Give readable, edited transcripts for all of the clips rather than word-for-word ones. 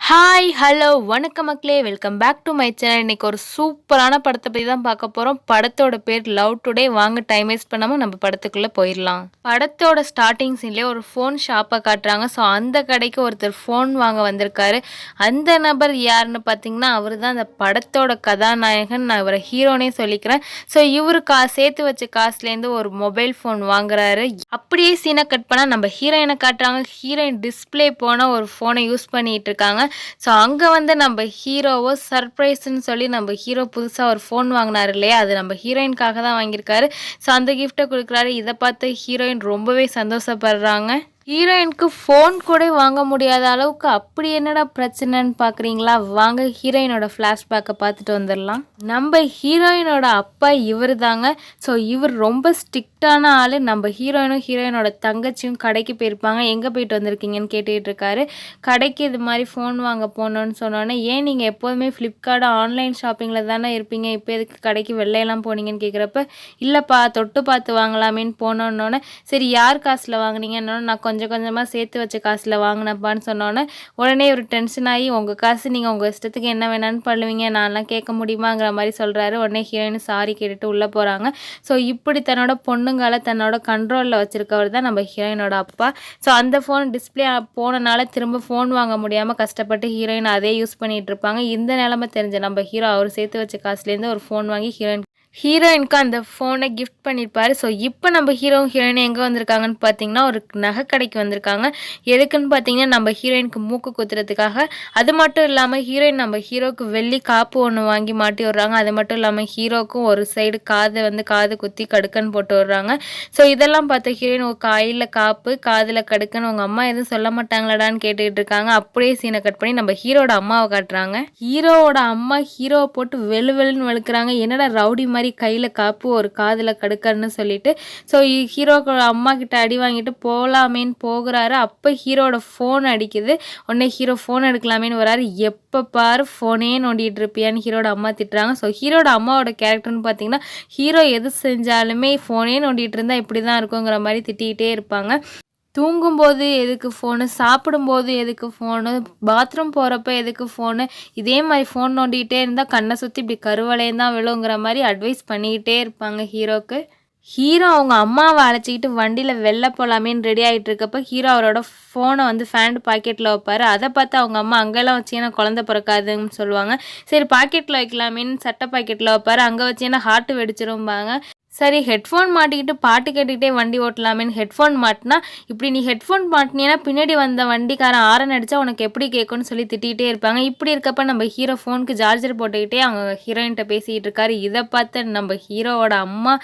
Hi, hello, வணக்கம் மக்களே! Welcome back to my channel. இன்னைக்கு ஒரு சூப்பரான படத்த பத்தி தான் பார்க்க போறோம். படத்தோட பேர் லவ் டுடே. வாங்க டைம் வேஸ்ட் பண்ணாம நம்ம படத்துக்குள்ள போயிரலாம். படத்தோட ஸ்டார்ட்டிங் சீன்லயே ஒரு ஃபோன் ஷாப்ப காட்டுறாங்க. ஸோ அந்த கடைக்கு ஒருத்தர் ஃபோன் வாங்க வந்திருக்காரு. அந்த நபர் யாருன்னு பார்த்தீங்கன்னா, அவரு தான் அந்த படத்தோட கதாநாயகன். நான் இவர ஹீரோனே சொல்லிக்கிறேன். ஸோ இவரு சேர்த்து வச்ச காசுலேருந்து ஒரு மொபைல் ஃபோன் வாங்குறாரு. அப்படியே சீன கட் பண்ணா நம்ம ஹீரோயின காட்டுறாங்க. ஹீரோயின் டிஸ்ப்ளே போன ஒரு ஃபோன யூஸ் பண்ணிட்டு இருக்காங்க. ஸோ அங்கே வந்து நம்ம ஹீரோவோ சர்ப்ரைஸ்ன்னு சொல்லி நம்ம ஹீரோ புதுசாக ஒரு ஃபோன் வாங்கினார் இல்லையா, அது நம்ம ஹீரோயின்காக தான் வாங்கியிருக்காரு. ஸோ அந்த கிஃப்ட்டை கொடுக்குறாரு. இதை பார்த்து ஹீரோயின் ரொம்பவே சந்தோஷப்படுறாங்க. ஹீரோயினுக்கு ஃபோன் கூட வாங்க முடியாத அளவுக்கு அப்படி என்னடா பிரச்சனைன்னு பார்க்குறீங்களா? வாங்க ஹீரோயினோட ஃப்ளாஷ்பேக்கை பார்த்துட்டு வந்துடலாம். நம்ம ஹீரோயினோட அப்பா இவர் தாங்க. ஸோ இவர் ரொம்ப ஸ்ட்ரிக்டான ஆள். நம்ம ஹீரோயினோட தங்கச்சியும் கடைக்கு போயிருப்பாங்க. எங்கே போயிட்டு வந்திருக்கீங்கன்னு கேட்டுக்கிட்டு இருக்காரு. கடைக்கு இது மாதிரி ஃபோன் வாங்க போனோன்னு சொன்னோன்னே, ஏன் நீங்கள் எப்போதுமே ஃப்ளிப்கார்ட் ஆன்லைன் ஷாப்பிங்கில் தானே இருப்பீங்க, இப்போ எதுக்கு கடைக்கு வெளிலையெல்லாம் போனீங்கன்னு கேட்குறப்ப, இல்லைப்பா தொட்டு பார்த்து வாங்கலாமேன்னு போனோன்னே, சரி யார் காசில் வாங்கினீங்கன்னு, நான் கொஞ்சம் கொஞ்சமாக சேர்த்து வச்ச காசில் வாங்கினப்பான்னு சொன்னோன்னே, உடனே ஒரு டென்ஷன் ஆகி, உங்கள் காசு நீங்கள் உங்கள் இஷ்டத்துக்கு என்ன வேணான்னு பண்ணுவீங்க, நான்லாம் கேட்க முடியுமாங்கிற மாதிரி சொல்கிறாரு. உடனே ஹீரோயின் சாரி கேட்டுட்டு உள்ளே போகிறாங்க. ஸோ இப்படி தன்னோட பொண்ணுங்களை தன்னோட கண்ட்ரோலில் வச்சுருக்கவர் தான் நம்ம ஹீரோயினோட அப்பா. ஸோ அந்த ஃபோன் டிஸ்பிளே போனனால திரும்ப ஃபோன் வாங்க முடியாமல் கஷ்டப்பட்டு ஹீரோயின் அதே யூஸ் பண்ணிகிட்டு இருப்பாங்க. இந்த நிலமை தெரிஞ்ச நம்ம ஹீரோ அவர் சேர்த்து வச்ச காசுலேருந்து ஒரு ஃபோன் வாங்கி ஹீரோயினுக்கு அந்த ஃபோனை கிஃப்ட் பண்ணியிருப்பார். ஸோ இப்போ நம்ம ஹீரோயின் எங்கே வந்திருக்காங்கன்னு பார்த்தீங்கன்னா, ஒரு நகை கடைக்கு வந்திருக்காங்க. எதுக்குன்னு பார்த்தீங்கன்னா, நம்ம ஹீரோயினுக்கு மூக்கு குத்துறதுக்காக. அது மட்டும் இல்லாமல் ஹீரோயின் நம்ம ஹீரோவுக்கு வெள்ளி காப்பு ஒன்று வாங்கி மாட்டி விட்றாங்க. அது மட்டும் இல்லாமல் ஹீரோவுக்கும் ஒரு சைடு காது குத்தி கடுக்கன் போட்டு விட்றாங்க. ஸோ இதெல்லாம் பார்த்த ஹீரோயின் ஒரு கையில் காப்பு காதில் கடுக்கன், உங்கள் அம்மா எதுவும் சொல்ல மாட்டாங்களாடான்னு கேட்டுக்கிட்டு இருக்காங்க. அப்படியே சீனை கட் பண்ணி நம்ம ஹீரோட அம்மாவை காட்டுறாங்க. ஹீரோவோட அம்மா ஹீரோவை போட்டு வெளுன்னு வெளுக்கிறாங்க. என்னடா ரவுடி மாதிரி கையில் காப்பு ஒரு காதில் கடுக்கன்னு சொல்லிட்டு. ஸோ ஹீரோக்கு அம்மா கிட்ட அடி வாங்கிட்டு போகலாமேன்னு போகிறாரு. அப்போ ஹீரோட ஃபோன் அடிக்குது. உடனே ஹீரோ ஃபோன் எடுக்கலாமேன்னு வராரு. எப்போ பாரு ஃபோனே நோண்டிகிட்டு இருப்பியான்னு ஹீரோட அம்மா திட்டுறாங்க. ஸோ ஹீரோட அம்மாவோட கேரக்டர்னு பார்த்தீங்கன்னா, ஹீரோ எது செஞ்சாலுமே ஃபோனே நோண்டிகிட்டு இருந்தால் இப்படி தான் இருக்குங்கிற மாதிரி திட்டிகிட்டே இருப்பாங்க. தூங்கும்போது எதுக்கு ஃபோனு, சாப்பிடும்போது எதுக்கு ஃபோனு, பாத்ரூம் போகிறப்ப எதுக்கு ஃபோனு, இதே மாதிரி ஃபோன் நோண்டிகிட்டே இருந்தால் கண்ணை சுற்றி இப்படி கருவளையம் தான் விழுங்கிற மாதிரி அட்வைஸ் பண்ணிக்கிட்டே இருப்பாங்க ஹீரோக்கு. ஹீரோ அவங்க அம்மாவை அழைச்சிக்கிட்டு வண்டியில் வெளில போகலாமேன்னு ரெடி ஆகிட்டு இருக்கப்போ ஹீரோ அவரோட ஃபோனை வந்து ஃபேண்ட் பாக்கெட்டில் வைப்பார். அதை பார்த்து அவங்க அம்மா அங்கெல்லாம் வச்சீங்கன்னா குழந்தை பிறக்காதுன்னு சொல்லுவாங்க. சரி பாக்கெட்டில் வைக்கலாமேன்னு சட்டை பாக்கெட்டில் வைப்பார். அங்கே வச்சீங்கன்னா ஹார்ட்டு வெடிச்சிரும்பாங்க. சரி ஹெட்ஃபோன் மாட்டிக்கிட்டு பாட்டு கேட்டுக்கிட்டே வண்டி ஓட்டலாமேன்னு ஹெட்ஃபோன் மாட்டினா, இப்படி நீ ஹெட்ஃபோன் மாட்டினீன்னா பின்னாடி வந்த வண்டிக்காரன் ஆரன் அடித்தா உனக்கு எப்படி கேட்கும்னு சொல்லி திட்டிகிட்டே இருப்பாங்க. இப்படி இருக்கப்போ நம்ம ஹீரோ ஃபோனுக்கு சார்ஜர் போட்டுக்கிட்டே அவங்க ஹீரோயின்கிட்ட பேசிக்கிட்டு இருக்காரு. இதை பார்த்து நம்ம ஹீரோவோட அம்மா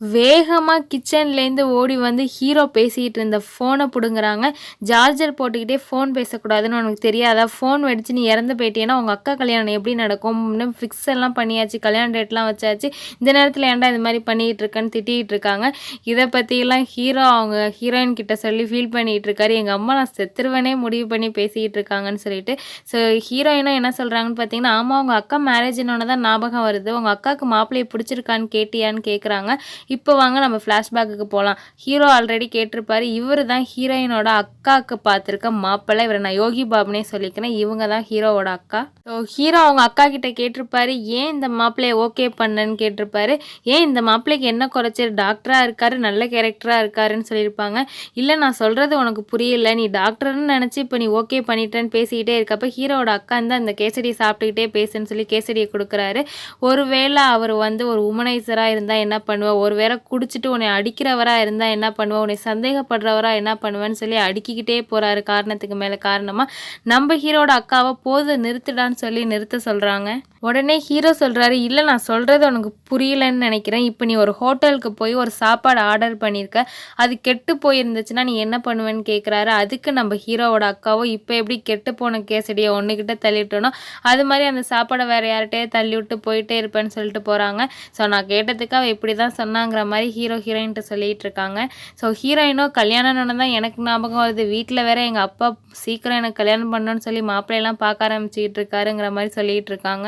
வேகமாக கிச்சன்லேருந்து ஓடி வந்து ஹீரோ பேசிகிட்டு இருந்த ஃபோனை பிடுங்குறாங்க. சார்ஜர் போட்டுக்கிட்டே ஃபோன் பேசக்கூடாதுன்னு உனக்கு தெரியாதா? ஃபோன் வெடிச்சு நீ இறந்து போயிட்டேன்னா உங்கள் அக்கா கல்யாணம் எப்படி நடக்கும்? இன்னும் ஃபிக்ஸ் எல்லாம் பண்ணியாச்சு, கல்யாண டேட்லாம் வச்சாச்சு, இந்த நேரத்தில் ஏன்டா இது மாதிரி பண்ணிகிட்டு இருக்கேன்னு திட்டிகிட்டு இருக்காங்க. இதை பற்றிலாம் ஹீரோ அவங்க ஹீரோயின் கிட்ட சொல்லி ஃபீல் பண்ணிகிட்டு இருக்காரு. எங்கள் அம்மா நான் செத்துருவனே முடிவு பண்ணி பேசிக்கிட்டு இருக்காங்கன்னு சொல்லிட்டு. ஸோ ஹீரோயினும் என்ன சொல்கிறாங்கன்னு பார்த்தீங்கன்னா, ஆமாம் உங்கள் அக்கா மேரேஜினோட தான் ஞாபகம் வருது, உங்கள் அக்காவுக்கு மாப்பிள்ளையை பிடிச்சிருக்கான்னு கேட்டியான்னு கேட்குறாங்க. இப்போ வாங்க நம்ம ஃப்ளாஷ்பேக்குக்கு போகலாம். ஹீரோ ஆல்ரெடி கேட்டிருப்பாரு. இவர் தான் ஹீரோயினோட அக்காவுக்கு பார்த்துருக்க மாப்பிள்ளை. இவரை நான் யோகி பாபுனே சொல்லிக்கிறேன். இவங்க தான் ஹீரோவோட அக்கா. ஸோ ஹீரோ அவங்க அக்கா கிட்ட கேட்டிருப்பாரு, ஏன் இந்த மாப்பிள்ளையை ஓகே பண்ணன்னு கேட்டிருப்பாரு. ஏன் இந்த மாப்பிள்ளைக்கு என்ன குறைச்சி, டாக்டராக இருக்காரு, நல்ல கேரக்டராக இருக்காருன்னு சொல்லியிருப்பாங்க. இல்லை நான் சொல்கிறது உனக்கு புரியல, நீ டாக்டர்னு நினச்சி இப்போ நீ ஓகே பண்ணிட்டேன்னு பேசிக்கிட்டே இருக்கப்போ ஹீரோவோட அக்கா இருந்தால் அந்த கேசரியை சாப்பிட்டுக்கிட்டே பேசுன்னு சொல்லி கேசரியை கொடுக்குறாரு. ஒருவேளை அவர் வந்து ஒரு உமனைசராக இருந்தால் என்ன பண்ணுவேன், ஒருவேளை குடிச்சிட்டு உன்னை அடிக்கிறவராக இருந்தால் என்ன பண்ணுவேன், உன்னை சந்தேகப்படுறவராக என்ன பண்ணுவேன்னு சொல்லி அடுக்கிக்கிட்டே போகிறாரு. காரணத்துக்கு மேலே காரணமாக நம்ம ஹீரோட அக்காவை போது நிறுத்துடான்னு சொல்லி நிறுத்த சொல்கிறாங்க. உடனே ஹீரோ சொல்கிறாரு, இல்லை நான் சொல்கிறது உனக்கு புரியலன்னு நினைக்கிறேன். இப்போ நீ ஒரு ஹோட்டலுக்கு போய் ஒரு சாப்பாடு ஆர்டர் பண்ணியிருக்க, அது கெட்டு போயிருந்துச்சுன்னா நீ என்ன பண்ணுவேன்னு கேட்குறாரு. அதுக்கு நம்ம ஹீரோவோட அக்காவோ, இப்போ எப்படி கெட்டு போன கேசடியை ஒன்றுக்கிட்ட தள்ளிவிட்டோனோ அது மாதிரி அந்த சாப்பாடை வேறு யார்கிட்டயே தள்ளி விட்டு போயிட்டே இருப்பேன்னு சொல்லிட்டு போகிறாங்க. ஸோ நான் கேட்டதுக்கு அவள் இப்படி தான் சொன்னாங்கிற மாதிரி ஹீரோயின்ட்ட சொல்லிகிட்டு இருக்காங்க. ஸோ ஹீரோயினோ கல்யாணம்னு தான் எனக்கு ஞாபகம் வருது, வீட்டில் வேற எங்கள் அப்பா சீக்கிரம் எனக்கு கல்யாணம் பண்ணணும்னு சொல்லி மாப்பிள்ளையெல்லாம் பார்க்க ஆரம்பிச்சிக்கிட்டு இருக்காருங்கிற மாதிரி சொல்லிகிட்டு இருக்காங்க.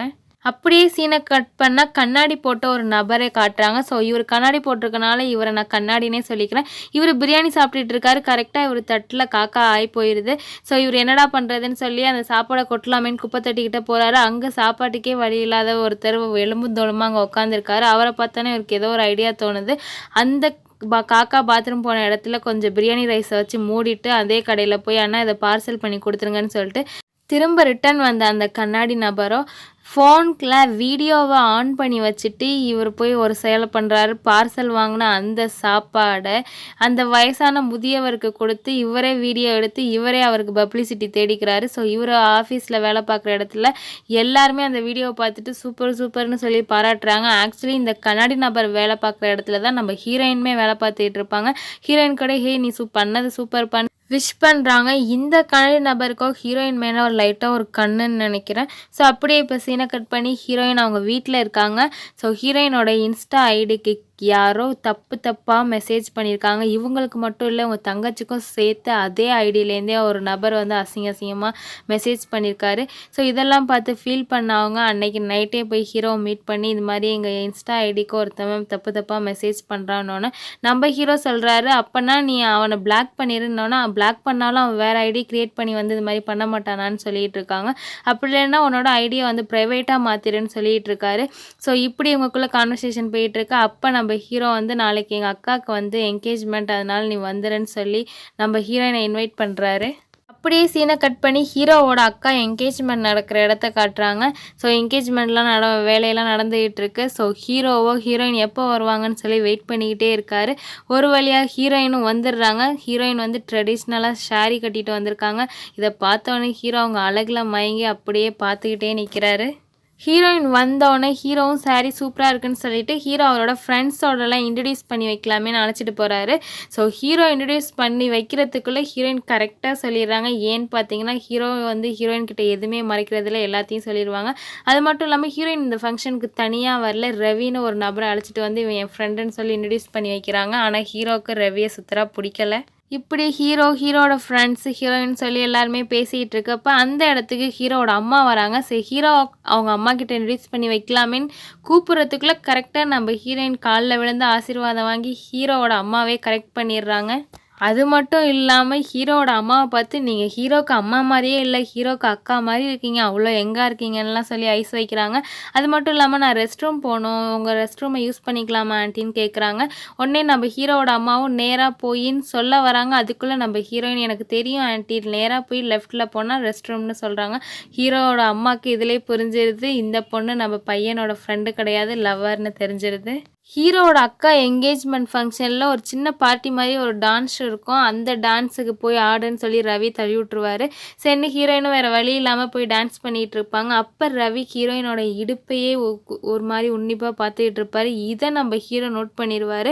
அப்படியே சீனை கட் பண்ணா கண்ணாடி போட்ட ஒரு நபரை காட்டுறாங்க. ஸோ இவரு கண்ணாடி போட்டிருக்கனால இவர நான் கண்ணாடின்னே சொல்லிக்கிறேன். இவரு பிரியாணி சாப்பிட்டுட்டு இருக்காரு. கரெக்ட்டா இவரு தட்டுல காக்கா ஆயி போயிருது. ஸோ இவரு என்னடா பண்றதுன்னு சொல்லி அந்த சாப்பாட கொட்டலாமேன்னு குப்பை தொட்டிக்கிட்ட போறாரு. அங்க சாப்பாட்டுக்கே வழி இல்லாத ஒருத்தர் எலும்பும் தோலுமா அங்க உட்காந்துருக்காரு. அவர பார்த்தோனே இவருக்கு ஏதோ ஒரு ஐடியா தோணுது. அந்த காக்கா பாத்ரூம் போன இடத்துல கொஞ்சம் பிரியாணி ரைஸை வச்சு மூடிட்டு அதே கடையில் போய் அண்ணா இதை பார்சல் பண்ணி கொடுத்துருங்கன்னு சொல்லிட்டு திரும்ப ரிட்டர்ன் வந்த அந்த கண்ணாடி நபரோ ஃபோனில் வீடியோவை ஆன் பண்ணி வச்சுட்டு இவர் போய் ஒரு செயலை பண்ணுறாரு. பார்சல் வாங்கின அந்த சாப்பாடை அந்த வயசான முதியவருக்கு கொடுத்து இவரே வீடியோ எடுத்து இவரே அவருக்கு பப்ளிசிட்டி தேடிக்கிறாரு. ஸோ இவர் ஆஃபீஸில் வேலை பார்க்குற இடத்துல எல்லாருமே அந்த வீடியோவை பார்த்துட்டு சூப்பர் சூப்பர்னு சொல்லி பாராட்டுறாங்க. ஆக்சுவலி இந்த கண்ணாடி நபர் வேலை பார்க்குற இடத்துல தான் நம்ம ஹீரோயினுமே வேலை பார்த்துட்டு இருப்பாங்க. ஹீரோயின் கூட ஹே நீ பண்ணது சூப்பர் பண்ண விஷ் பண்ணுறாங்க. இந்த கண்ணாடி நபருக்கோ ஹீரோயின் மேலே ஒரு லைட்டாக ஒரு கண்ணுன்னு நினைக்கிறேன். ஸோ அப்படியே இப்போ சீனை கட் பண்ணி ஹீரோயின் அவங்க வீட்டில் இருக்காங்க. ஸோ ஹீரோயினோட இன்ஸ்டா ஐடிக்கு யாரோ தப்பாக மெசேஜ் பண்ணியிருக்காங்க. இவங்களுக்கு மட்டும் இல்லை உங்கள் தங்கச்சிக்கும் சேர்த்து அதே ஐடியிலேருந்தே ஒரு நபர் வந்து அசிங்கமாக மெசேஜ் பண்ணியிருக்காரு. ஸோ இதெல்லாம் பார்த்து ஃபீல் பண்ணவங்க அன்னைக்கு நைட்டே போய் ஹீரோவை மீட் பண்ணி இது மாதிரி எங்கள் இன்ஸ்டா ஐடிக்கு ஒருத்தவன் தப்பாக மெசேஜ் பண்ணுறான்னொன்னே நம்ம ஹீரோ சொல்கிறாரு அப்போனா நீ அவனை பிளாக் பண்ணிருந்தோன்னா பிளாக் பண்ணாலும் அவன் வேறு ஐடி க்ரியேட் பண்ணி வந்து இது மாதிரி பண்ண மாட்டானான்னு சொல்லிகிட்டு இருக்காங்க. அப்படி இல்லைன்னா உன்னோட ஐடியை வந்து ப்ரைவேட்டாக மாற்றிடுன்னு சொல்லிகிட்டு இருக்காரு. ஸோ இப்படி இவங்களுக்குள்ளே கான்வர்சேஷன் போயிட்டுருக்கு. அப்போ நம்ம ஹீரோ வந்து நாளைக்கு எங்கள் அக்காவுக்கு வந்து என்கேஜ்மெண்ட் அதனால் நீ வந்துடுன்னு சொல்லி நம்ம ஹீரோயினை இன்வைட் பண்ணுறாரு. அப்படியே சீனை கட் பண்ணி ஹீரோவோட அக்கா என்கேஜ்மெண்ட் நடக்கிற இடத்த காட்டுறாங்க. ஸோ என்கேஜ்மெண்ட்லாம் வேலையெல்லாம் நடந்துகிட்டு இருக்கு. ஸோ ஹீரோயின் எப்போ வருவாங்கன்னு சொல்லி வெயிட் பண்ணிக்கிட்டே இருக்காரு. ஒரு வழியாக ஹீரோயினும் வந்துடுறாங்க. ஹீரோயின் வந்து ட்ரெடிஷ்னலாக ஷாரி கட்டிட்டு வந்திருக்காங்க. இதை பார்த்தோன்னே ஹீரோ அவங்க அழகில் மயங்கி அப்படியே பார்த்துக்கிட்டே நிற்கிறாரு. ஹீரோயின் வந்தோடனே ஹீரோவும் சாரி சூப்பராக இருக்குன்னு சொல்லிட்டு ஹீரோ அவரோட ஃப்ரெண்ட்ஸோடலாம் இன்ட்ரடியூஸ் பண்ணி வைக்கலாமேன்னு அழைச்சிட்டு போகிறாரு. ஸோ ஹீரோ இன்ட்ரடியூஸ் பண்ணி வைக்கிறதுக்குள்ளே ஹீரோயின் கரெக்டாக சொல்லிடுறாங்க. ஏன்னு பார்த்தீங்கன்னா ஹீரோ வந்து ஹீரோயின் கிட்ட எதுவுமே மறைக்கிறதுல எல்லாத்தையும் சொல்லிடுவாங்க. அது மட்டும் இல்லாமல் ஹீரோயின் இந்த ஃபங்க்ஷனுக்கு தனியாக வரல, ரவின்னு ஒரு நபரை அழைச்சிட்டு வந்து இவன் என் ஃப்ரெண்டுன்னு சொல்லி இன்ட்ரடியூஸ் பண்ணி வைக்கிறாங்க. ஆனால் ஹீரோவுக்கு ரவியை சுத்தராக பிடிக்கல. இப்படி ஹீரோட ஃப்ரெண்ட்ஸு ஹீரோயின் சொல்லி எல்லாருமே பேசிகிட்டு இருக்கப்போ அந்த இடத்துக்கு ஹீரோவோட அம்மா வராங்க. சரி ஹீரோ அவங்க அம்மா கிட்ட இன்ட்ரடியூஸ் பண்ணி வைக்கலாமேன்னு கூப்பிட்றதுக்குள்ளே கரெக்டாக நம்ம ஹீரோயின் காலில் விழுந்து ஆசீர்வாதம் வாங்கி ஹீரோவோட அம்மாவே கரெக்ட் பண்ணிடுறாங்க. அது மட்டும் இல்லாமல் ஹீரோவோட அம்மாவை பார்த்து நீங்கள் ஹீரோவுக்கு அம்மா மாதிரியே இல்லை, ஹீரோவுக்கு அக்கா மாதிரி இருக்கீங்க, அவ்வளோ எங்கே இருக்கீங்கன்னெலாம் சொல்லி ஐஸ் வைக்கிறாங்க. அது மட்டும் இல்லாமல் நான் ரெஸ்ட் ரூம் போகணும், உங்கள் ரெஸ்ட் ரூமை யூஸ் பண்ணிக்கலாமா ஆண்டின்னு கேட்குறாங்க. உடனே நம்ம ஹீரோவோட அம்மாவும் நேராக போயின்னு சொல்ல வராங்க. அதுக்குள்ளே நம்ம ஹீரோயின் எனக்கு தெரியும் ஆண்டி, நேராக போய் லெஃப்ட்டில் போனால் ரெஸ்ட் ரூம்னு சொல்கிறாங்க. ஹீரோவோட அம்மாவுக்கு இதிலே புரிஞ்சிருது இந்த பொண்ணு நம்ம பையனோட ஃப்ரெண்டு கிடையாது, லவ்வர்னு தெரிஞ்சிருது. ஹீரோவோட அக்கா என்கேஜ்மெண்ட் ஃபங்க்ஷனில் ஒரு சின்ன பார்ட்டி மாதிரி ஒரு டான்ஸ் இருக்கும். அந்த டான்ஸுக்கு போய் ஆடுன்னு சொல்லி ரவி தள்ளி விட்ருவார். சரின்னு ஹீரோயினும் வேறு வழி இல்லாமல் போய் டான்ஸ் பண்ணிகிட்டு இருப்பாங்க. அப்போ ரவி ஹீரோயினோட இடுப்பையே ஒரு மாதிரி உன்னிப்பாக பார்த்துக்கிட்டு இருப்பார். இதை நம்ம ஹீரோ நோட் பண்ணிடுவார்.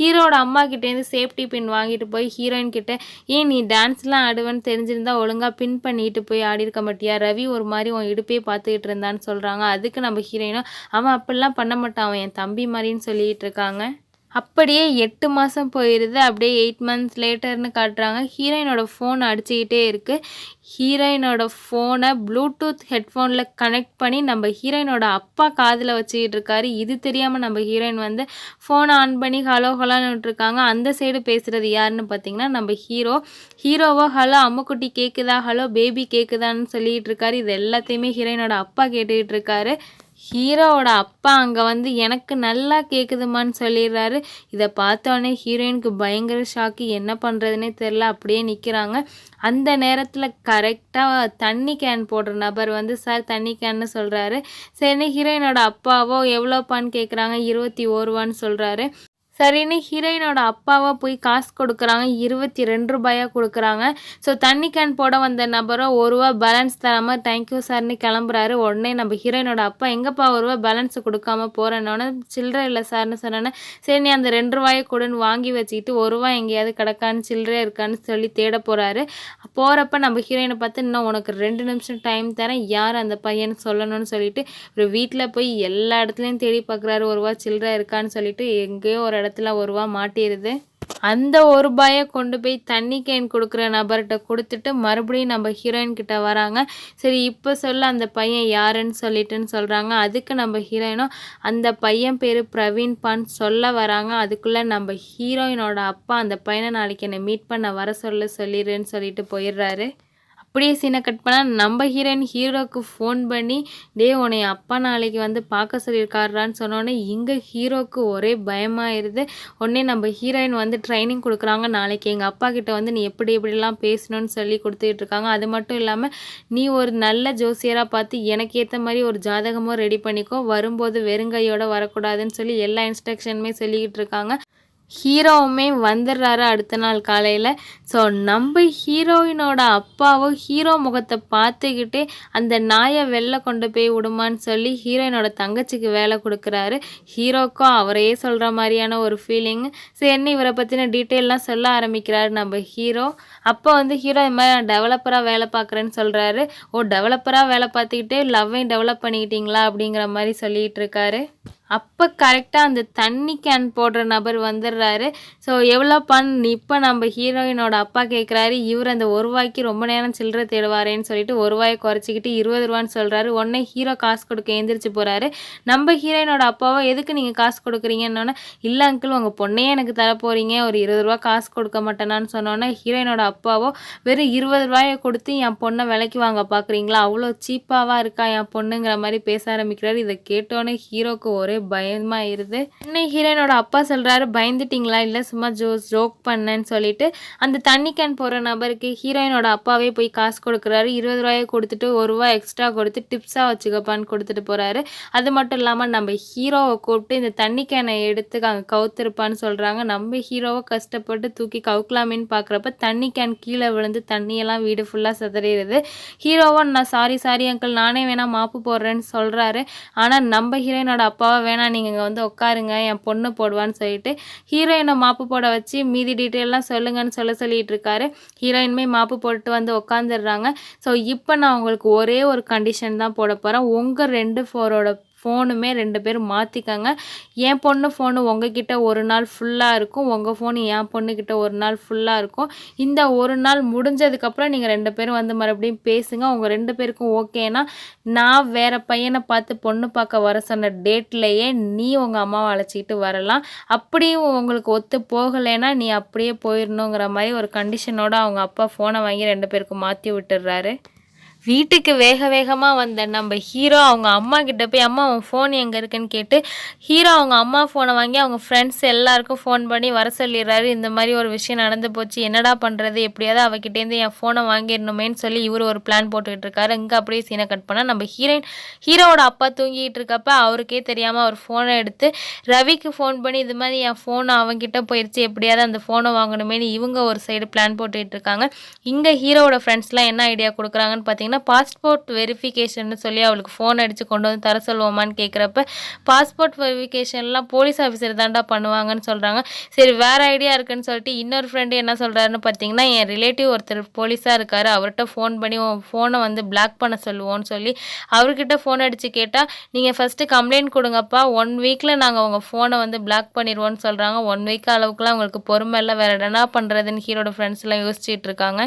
ஹீரோட அம்மா கிட்டேருந்து சேஃப்டி பின் வாங்கிட்டு போய் ஹீரோயின் கிட்ட ஏன் நீ டான்ஸ்லாம் ஆடுவேன்னு தெரிஞ்சிருந்தா ஒழுங்காக பின் பண்ணிட்டு போய் ஆடிருக்க மாட்டியா, ரவி ஒரு மாதிரி உன் இடுப்பே பார்த்துக்கிட்டு இருந்தான்னு சொல்கிறாங்க. அதுக்கு நம்ம ஹீரோயினும் அவன் அப்படிலாம் பண்ண மாட்டான், அவன் என் தம்பி மாதிரின்னு சொல்லிட்டு இருக்காங்க. அப்படியே 8 மாதம் போயிடுது. அப்படியே 8 மந்த்ஸ் லேட்டர்னு காட்டுறாங்க. ஹீரோயினோட ஃபோன் அடிச்சுக்கிட்டே இருக்குது. ஹீரோயினோட ஃபோனை ப்ளூடூத் ஹெட்ஃபோனில் கனெக்ட் பண்ணி நம்ம ஹீரோயினோட அப்பா காதில் வச்சுக்கிட்டு இருக்காரு. இது தெரியாமல் நம்ம ஹீரோயின் வந்து ஃபோனை ஆன் பண்ணி ஹலோன்னு விட்டுருக்காங்க. அந்த சைடு பேசுகிறது யாருன்னு பார்த்தீங்கன்னா நம்ம ஹீரோவோ ஹலோ அம்முக்குட்டி கேட்குதா, ஹலோ பேபி கேட்குதான்னு சொல்லிகிட்டு இருக்காரு. இது எல்லாத்தையுமே ஹீரோயினோட அப்பா கேட்டுக்கிட்டு இருக்காரு. ஹீரோவோட அப்பா அங்கே வந்து எனக்கு நல்லா கேட்குதுமான்னு சொல்லிடுறாரு. இதை பார்த்தோன்னே ஹீரோயினுக்கு பயங்கர ஷாக்கு, என்ன பண்ணுறதுனே தெரில, அப்படியே நிற்கிறாங்க. அந்த நேரத்தில் கரெக்டாக தண்ணி கேன் போடுற நபர் வந்து சார் தண்ணி கேன்னு சொல்கிறாரு. சரின்னு ஹீரோயினோட அப்பாவோ எவ்வளோப்பான்னு கேட்குறாங்க. 21 ரூபான்னு சொல்கிறாரு. சரின்னு ஹீரோயினோட அப்பாவை போய் காசு கொடுக்குறாங்க. 22 ரூபாயாக கொடுக்குறாங்க. ஸோ தண்ணி கேன் போட வந்த நபரோ 1 ரூபா பேலன்ஸ் தராமல் தேங்க்யூ சார்னு கிளம்புறாரு. உடனே நம்ம ஹீரோயினோட அப்பா எங்கப்பா 1 ரூபா பேலன்ஸ் கொடுக்காம போகிறேன்னொன்னே சில்லறை இல்லை சார்னு சொன்னோன்னே சரி நீ அந்த 2 ரூபாயை கொடுன்னு வாங்கி வச்சுக்கிட்டு 1 ரூபா எங்கேயாவது கிடக்கான்னு சில்லறை இருக்கான்னு சொல்லி தேட போகிறாரு. போகிறப்ப நம்ம ஹீரோயினை பார்த்து இன்னும் உனக்கு 2 நிமிஷம் டைம் தரேன், யார் அந்த பையன்னு சொல்லணும்னு சொல்லிட்டு ஒரு வீட்டில் போய் எல்லா இடத்துலையும் தேடி பார்க்குறாரு 1 ரூபா சில்லறை இருக்கான்னு சொல்லிட்டு எங்கேயோ ஒரு இடத்துல 1 ரூபா மாட்டிடுது. அந்த ₹1 கொண்டு போய் தண்ணி கேன் குடுக்குற நபர்ட்ட குடுத்துட்டு, மறுபடியும் நம்ம ஹீரோயின் கிட்ட வராங்க. சரி இப்ப சொல்லு அந்த பையன் யாருன்னு சொல்லிட்டுன்னு சொல்றாங்க. அதுக்கு நம்ம ஹீரோயினும் அந்த பையன் பேரு பிரவீன்பான்னு சொல்ல வராங்க. அதுக்குள்ள நம்ம ஹீரோயினோட அப்பா அந்த பையன நாளைக்கு என்ன மீட் பண்ண வர சொல்லிருன்னு சொல்லிட்டு போயிடுறாரு. அப்படியே சீனை கட் பண்ணால் நம்ம ஹீரோயின் ஹீரோவுக்கு ஃபோன் பண்ணி உன்னை அப்பா நாளைக்கு வந்து பார்க்க சொல்லியிருக்காருடான்னு சொன்னோன்னே இங்கே ஹீரோவுக்கு ஒரே பயமாயிருது. உடனே நம்ம ஹீரோயின் வந்து ட்ரைனிங் கொடுக்குறாங்க. நாளைக்கு எங்கள் அப்பா கிட்ட வந்து நீ எப்படிலாம் பேசணும்னு சொல்லி கொடுத்துட்டு இருக்காங்க. அது மட்டும் இல்லாமல் நீ ஒரு நல்ல ஜோசியராக பார்த்து எனக்கு ஏற்ற மாதிரி ஒரு ஜாதகமும் ரெடி பண்ணிக்கோ, வரும்போது வெறுங்கையோடு வரக்கூடாதுன்னு சொல்லி எல்லா இன்ஸ்ட்ரக்ஷனுமே சொல்லிக்கிட்டு இருக்காங்க. ஹீரோவுமே வந்துடுறாரு அடுத்த நாள் காலையில். ஸோ நம்ம ஹீரோயினோட அப்பாவும் ஹீரோ முகத்தை பார்த்துக்கிட்டே அந்த நாயை வெளில கொண்டு போய் விடுமான்னு சொல்லி ஹீரோயினோட தங்கச்சிக்கு வேலை கொடுக்குறாரு. ஹீரோக்கும் அவரையே சொல்கிற மாதிரியான ஒரு ஃபீலிங்கு. சரின்னு இவரை பற்றின டீட்டெயிலெலாம் சொல்ல ஆரம்பிக்கிறாரு நம்ம ஹீரோ. அப்போ வந்து ஹீரோ இது மாதிரி நான் டெவலப்பராக வேலை பார்க்குறேன்னு சொல்கிறாரு. டெவலப்பராக வேலை பார்த்துக்கிட்டே லவ்வையும் டெவலப் பண்ணிக்கிட்டீங்களா அப்படிங்கிற மாதிரி சொல்லிகிட்டு இருக்காரு. அப்போ கரெக்டாக அந்த தண்ணி கேன் போடுற நபர் வந்துடுறாரு. ஸோ எவ்வளோப்பான்னு இப்போ நம்ம ஹீரோயினோட அப்பா கேட்குறாரு. இவர் அந்த ₹1 ரொம்ப நேரம் சில்லறை தேடுவாரேன்னு சொல்லிட்டு ₹1 குறைச்சிக்கிட்டு ₹20 சொல்கிறாரு. உடனே ஹீரோ காசு கொடுக்க எந்திரிச்சு போகிறாரு. நம்ம ஹீரோயினோட அப்பாவோ எதுக்கு நீங்கள் காசு கொடுக்குறீங்கன்னொன்னே, இல்லை அங்கிள் உங்கள் பொண்ணையே எனக்கு தர போகிறீங்க, ஒரு ₹20 காசு கொடுக்க மாட்டேனான்னு சொன்னோன்னே ஹீரோயினோட அப்பாவோ வெறும் ₹20 கொடுத்து என் பொண்ணை விலைக்கு வாங்க பார்க்குறீங்களா, அவ்வளோ சீப்பாவாக இருக்கா என் பொண்ணுங்கிற மாதிரி பேச ஆரம்பிக்கிறாரு. இதை கேட்டோன்னே ஹீரோக்கு ஒரே பயமாயிருது. இன்னும் ஹீரோயினோட அப்பா சொல்றாரு, பயந்துட்டீங்களா, இல்லை சும்மா ஜோக் பண்ணேன்னு சொல்லிட்டு அந்த தண்ணி கேன் போகிற நபருக்கு ஹீரோயினோட அப்பாவே போய் காசு கொடுக்குறாரு. ₹20 கொடுத்துட்டு ₹1 எக்ஸ்ட்ரா கொடுத்து டிப்ஸாக வச்சுக்கப்பான்னு கொடுத்துட்டு போகிறாரு. அது மட்டும் இல்லாமல் நம்ம ஹீரோவை கூப்பிட்டு இந்த தண்ணி கேனை எடுத்து அங்கே கவுத்திருப்பான்னு சொல்கிறாங்க. நம்ம ஹீரோவை கஷ்டப்பட்டு தூக்கி கவுக்கலாமின்னு பார்க்குறப்ப தண்ணி கேன் கீழே விழுந்து தண்ணியெல்லாம் வீடு ஃபுல்லாக சிதறிடுது. ஹீரோவை நான் சாரி அங்கிள் நானே வேணா மாப்பு போடுறேன்னு சொல்கிறாரு. ஆனால் நம்ம ஹீரோயினோட அப்பாவை வேணாம் நீங்கள் இங்கே வந்து உட்காருங்க என் பொண்ணு போடுவான்னு சொல்லிட்டு ஹீரோயினை மாப்பு போட வச்சு மீதி டீட்டெயிலாம் சொல்லுங்கன்னு சொல்லிட்டு இருக்காரு. ஹீரோயினுமே மாப்பு போட்டு வந்து உட்காந்துடுறாங்க. ஸோ இப்போ நான் உங்களுக்கு ஒரே ஒரு கண்டிஷன் தான் போட போகிறேன். உங்கள் 2 ஃபோனுமே 2 பேரும் மாற்றிக்கங்க. என் பொண்ணு ஃபோனு உங்ககிட்ட ஒரு நாள் ஃபுல்லாக இருக்கும், உங்கள் ஃபோனு என் பொண்ணுக்கிட்ட ஒரு நாள் ஃபுல்லாக இருக்கும். இந்த ஒரு நாள் முடிஞ்சதுக்கப்புறம் நீங்கள் 2 பேரும் வந்து மறுபடியும் பேசுங்க. உங்கள் 2 பேருக்கும் ஓகேனா நான் வேறு பையனை பார்த்து பொண்ணு பார்க்க வர சொன்ன டேட்லேயே நீ உங்கள் அம்மாவை அழைச்சிக்கிட்டு வரலாம். அப்படியும் உங்களுக்கு ஒத்து போகலைன்னா நீ அப்படியே போயிடணுங்கிற மாதிரி ஒரு கண்டிஷனோடு அவங்க அப்பா ஃபோனை வாங்கி 2 பேருக்கும் மாற்றி விட்டுடுறாரு. வீட்டுக்கு வேகமாக வந்த நம்ம ஹீரோ அவங்க அம்மா கிட்ட போய் அம்மா உன் ஃபோன் எங்கே இருக்குன்னு கேட்டு ஹீரோ அவங்க அம்மா ஃபோனை வாங்கி அவங்க ஃப்ரெண்ட்ஸ் எல்லாருக்கும் ஃபோன் பண்ணி வர சொல்லிடுறாரு. இந்த மாதிரி ஒரு விஷயம் நடந்து போச்சு, என்னடா பண்ணுறது, எப்படியாவது அவகிட்டேருந்து என் ஃபோனை வாங்கிடணுமேன்னு சொல்லி இவர் ஒரு பிளான் போட்டுக்கிட்டு இருக்காரு. இங்கே அப்படியே சீனை கட் பண்ணால் நம்ம ஹீரோவோட அப்பா தூங்கிட்டு இருக்கப்ப அவருக்கே தெரியாமல் அவர் ஃபோனை எடுத்து ரவிக்கு ஃபோன் பண்ணி இது மாதிரி என் ஃபோனை அவங்ககிட்ட போயிடுச்சு, எப்படியாவது அந்த ஃபோனை வாங்கணுமேனு இவங்க ஒரு சைடு பிளான் போட்டுக்கிட்டு இருக்காங்க. இங்கே ஹீரோவோட ஃப்ரெண்ட்ஸ்லாம் என்ன ஐடியா கொடுக்குறாங்கன்னு பார்த்தீங்கன்னா, பாஸ்போர்ட் வெரிஃபிகேஷன் சொல்லி அவளுக்கு ஃபோன் அடித்து கொண்டு வந்து தர சொல்லுவோமான்னு கேட்குறப்ப பாஸ்போர்ட் வெரிஃபிகேஷன்லாம் போலீஸ் ஆஃபீஸர் தாண்டா பண்ணுவாங்கன்னு சொல்கிறாங்க. சரி வேறு ஐடியா இருக்குன்னு சொல்லிட்டு இன்னொரு ஃப்ரெண்டு என்ன சொல்கிறாருன்னு பார்த்தீங்கன்னா, என் ரிலேட்டிவ் ஒருத்தர் போலீஸாக இருக்கார், அவர்கிட்ட ஃபோன் பண்ணி உன் ஃபோனை வந்து பிளாக் பண்ண சொல்லுவோன்னு சொல்லி அவர்கிட்ட ஃபோன் அடித்து கேட்டால் நீங்கள் ஃபஸ்ட்டு கம்ப்ளைண்ட் கொடுங்கப்பா, 1 வீக்கில் நாங்கள் உங்கள் ஃபோனை வந்து பிளாக் பண்ணிடுவோன்னு சொல்கிறாங்க. 1 வீக் அளவுக்குலாம் அவங்களுக்கு பொறுமை இல்லை, வேறு என்ன பண்ணுறதுன்னு ஹீரோட ஃப்ரெண்ட்ஸ்லாம் யோசிச்சுட்டு இருக்காங்க.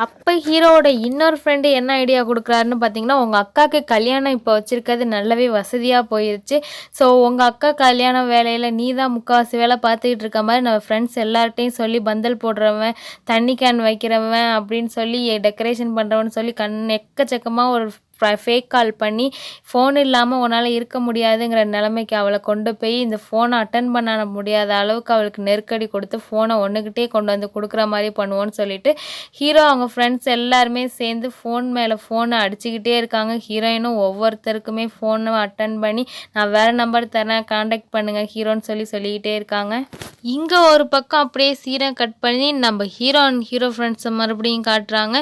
அப்போ ஹீரோவோட இன்னொரு ஃப்ரெண்டு என்ன ஐடியா கொடுக்குறாருன்னு பார்த்தீங்கன்னா, உங்கள் அக்காவுக்கு கல்யாணம் இப்போ வச்சுருக்கிறது நல்லாவே வசதியாக போயிடுச்சு. ஸோ உங்கள் அக்கா கல்யாண வேலையில் நீ தான் முக்கால்வாசி வேலை பார்த்துக்கிட்டு இருக்க மாதிரி நம்ம ஃப்ரெண்ட்ஸ் எல்லார்ட்டையும் சொல்லி பந்தல் போடுறவன், தண்ணி கேன் வைக்கிறவன் அப்படின்னு சொல்லி டெக்கரேஷன் பண்ணுறவன்னு சொல்லி எக்கச்சக்கமாக ஒரு ஃபேக் கால் பண்ணி ஃபோன் இல்லாமல் உன்னால் இருக்க முடியாதுங்கிற நிலைமைக்கு அவளை கொண்டு போய் இந்த ஃபோனை அட்டன் பண்ண முடியாத அளவுக்கு அவளுக்கு நெருக்கடி கொடுத்து ஃபோனை ஒன்றுக்கிட்டே கொண்டு வந்து கொடுக்குற மாதிரி பண்ணுவோன்னு சொல்லிட்டு ஹீரோ அவங்க ஃப்ரெண்ட்ஸ் எல்லாருமே சேர்ந்து ஃபோன் மேலே ஃபோனை அடிச்சுக்கிட்டே இருக்காங்க. ஹீரோயினும் ஒவ்வொருத்தருக்குமே ஃபோனை அட்டன் பண்ணி நான் வேறு நம்பர் தரேன் காண்டாக்ட் பண்ணுங்கள் ஹீரோன்னு சொல்லிக்கிட்டே இருக்காங்க. இங்கே ஒரு பக்கம் அப்படியே சீனை கட் பண்ணி நம்ம ஹீரோ ஃப்ரெண்ட்ஸை மறுபடியும் காட்டுறாங்க.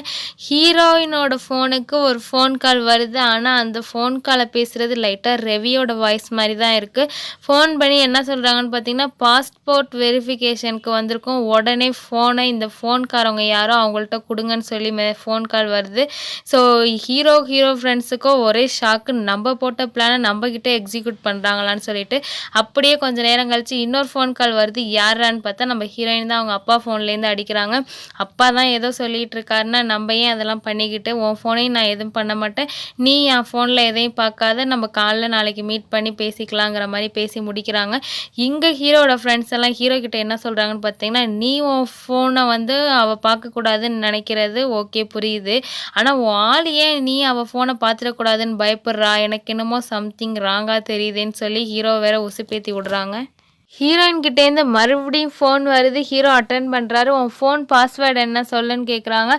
ஹீரோயினோட ஃபோனுக்கு ஒரு ஃபோன் கால் வருது. ஆனா, அந்த ஃபோன் கால பேசுறது லைட்டா ரவியோட வாய்ஸ் மாரி தான் இருக்கு. ஃபோன் பண்ணி என்ன சொல்றாங்கன்னு பார்த்தீங்கன்னா, பாஸ்போர்ட் வெரிஃபிகேஷனுக்கு வந்திருக்கோம். உடனே இந்த ஃபோன்காரவங்க யாரோ அவங்கள்ட்ட குடுங்கன்னு சொல்லி ஃபோன் கால் வருது. ஸோ ஹீரோ ஃப்ரெண்ட்ஸுக்கோ ஒரே ஷாக்கு. நம்ப போட்ட பிளான நம்பகிட்ட எக்ஸிக்யூட் பண்றாங்களான்னு சொல்லிட்டு, அப்படியே கொஞ்சம் நேரம் கழிச்சு இன்னொரு ஃபோன் கால் வருது. யார்ரான்னு பார்த்தா நம்ம ஹீரோயின் தான் அவங்க அப்பா ஃபோன்லேருந்து அடிக்கிறாங்க. அப்பா தான் ஏதோ சொல்லிட்டு இருக்காருன்னா, "நம்ப ஏன் அதெல்லாம் பண்ணிக்கிட்டு, உன் ஃபோனையும் நான் எதுவும் பண்ண மாட்டேன். நீ என் ஃபோன்ல எதையும் பார்க்காத. நம்ம காலைல நாளைக்கு மீட் பண்ணி பேசிக்கலாங்கிற" மாரி பேசி முடிக்கிறாங்க. இங்க ஹீரோவோட ஃப்ரெண்ட்ஸ் எல்லாம் ஹீரோ கிட்ட என்ன சொல்றாங்கன்னு பார்த்தீங்கன்னா, "நீ உன் ஃபோன வந்து அவ பார்க்கக்கூடாதுன்னு நெனைக்கிறது ஓகே புரியுது. ஆனா உன் ஆளு ஏன் நீ அவ ஃபோன பார்த்துறக்கூடாதுன்னு பயப்படுறா? எனக்கு என்னமோ சம்திங் ராங்கா தெரியுதேன்னு" சொல்லி ஹீரோ வேற உசுப்பேத்தி விடுறாங்க. ஹீரோயின் கிட்டேருந்து மறுபடியும் ஃபோன் வருது. ஹீரோ அட்டெண்ட் பண்றாரு. "உன் ஃபோன் பாஸ்வேர்ட் என்ன சொல்லுன்னு" கேட்குறாங்க.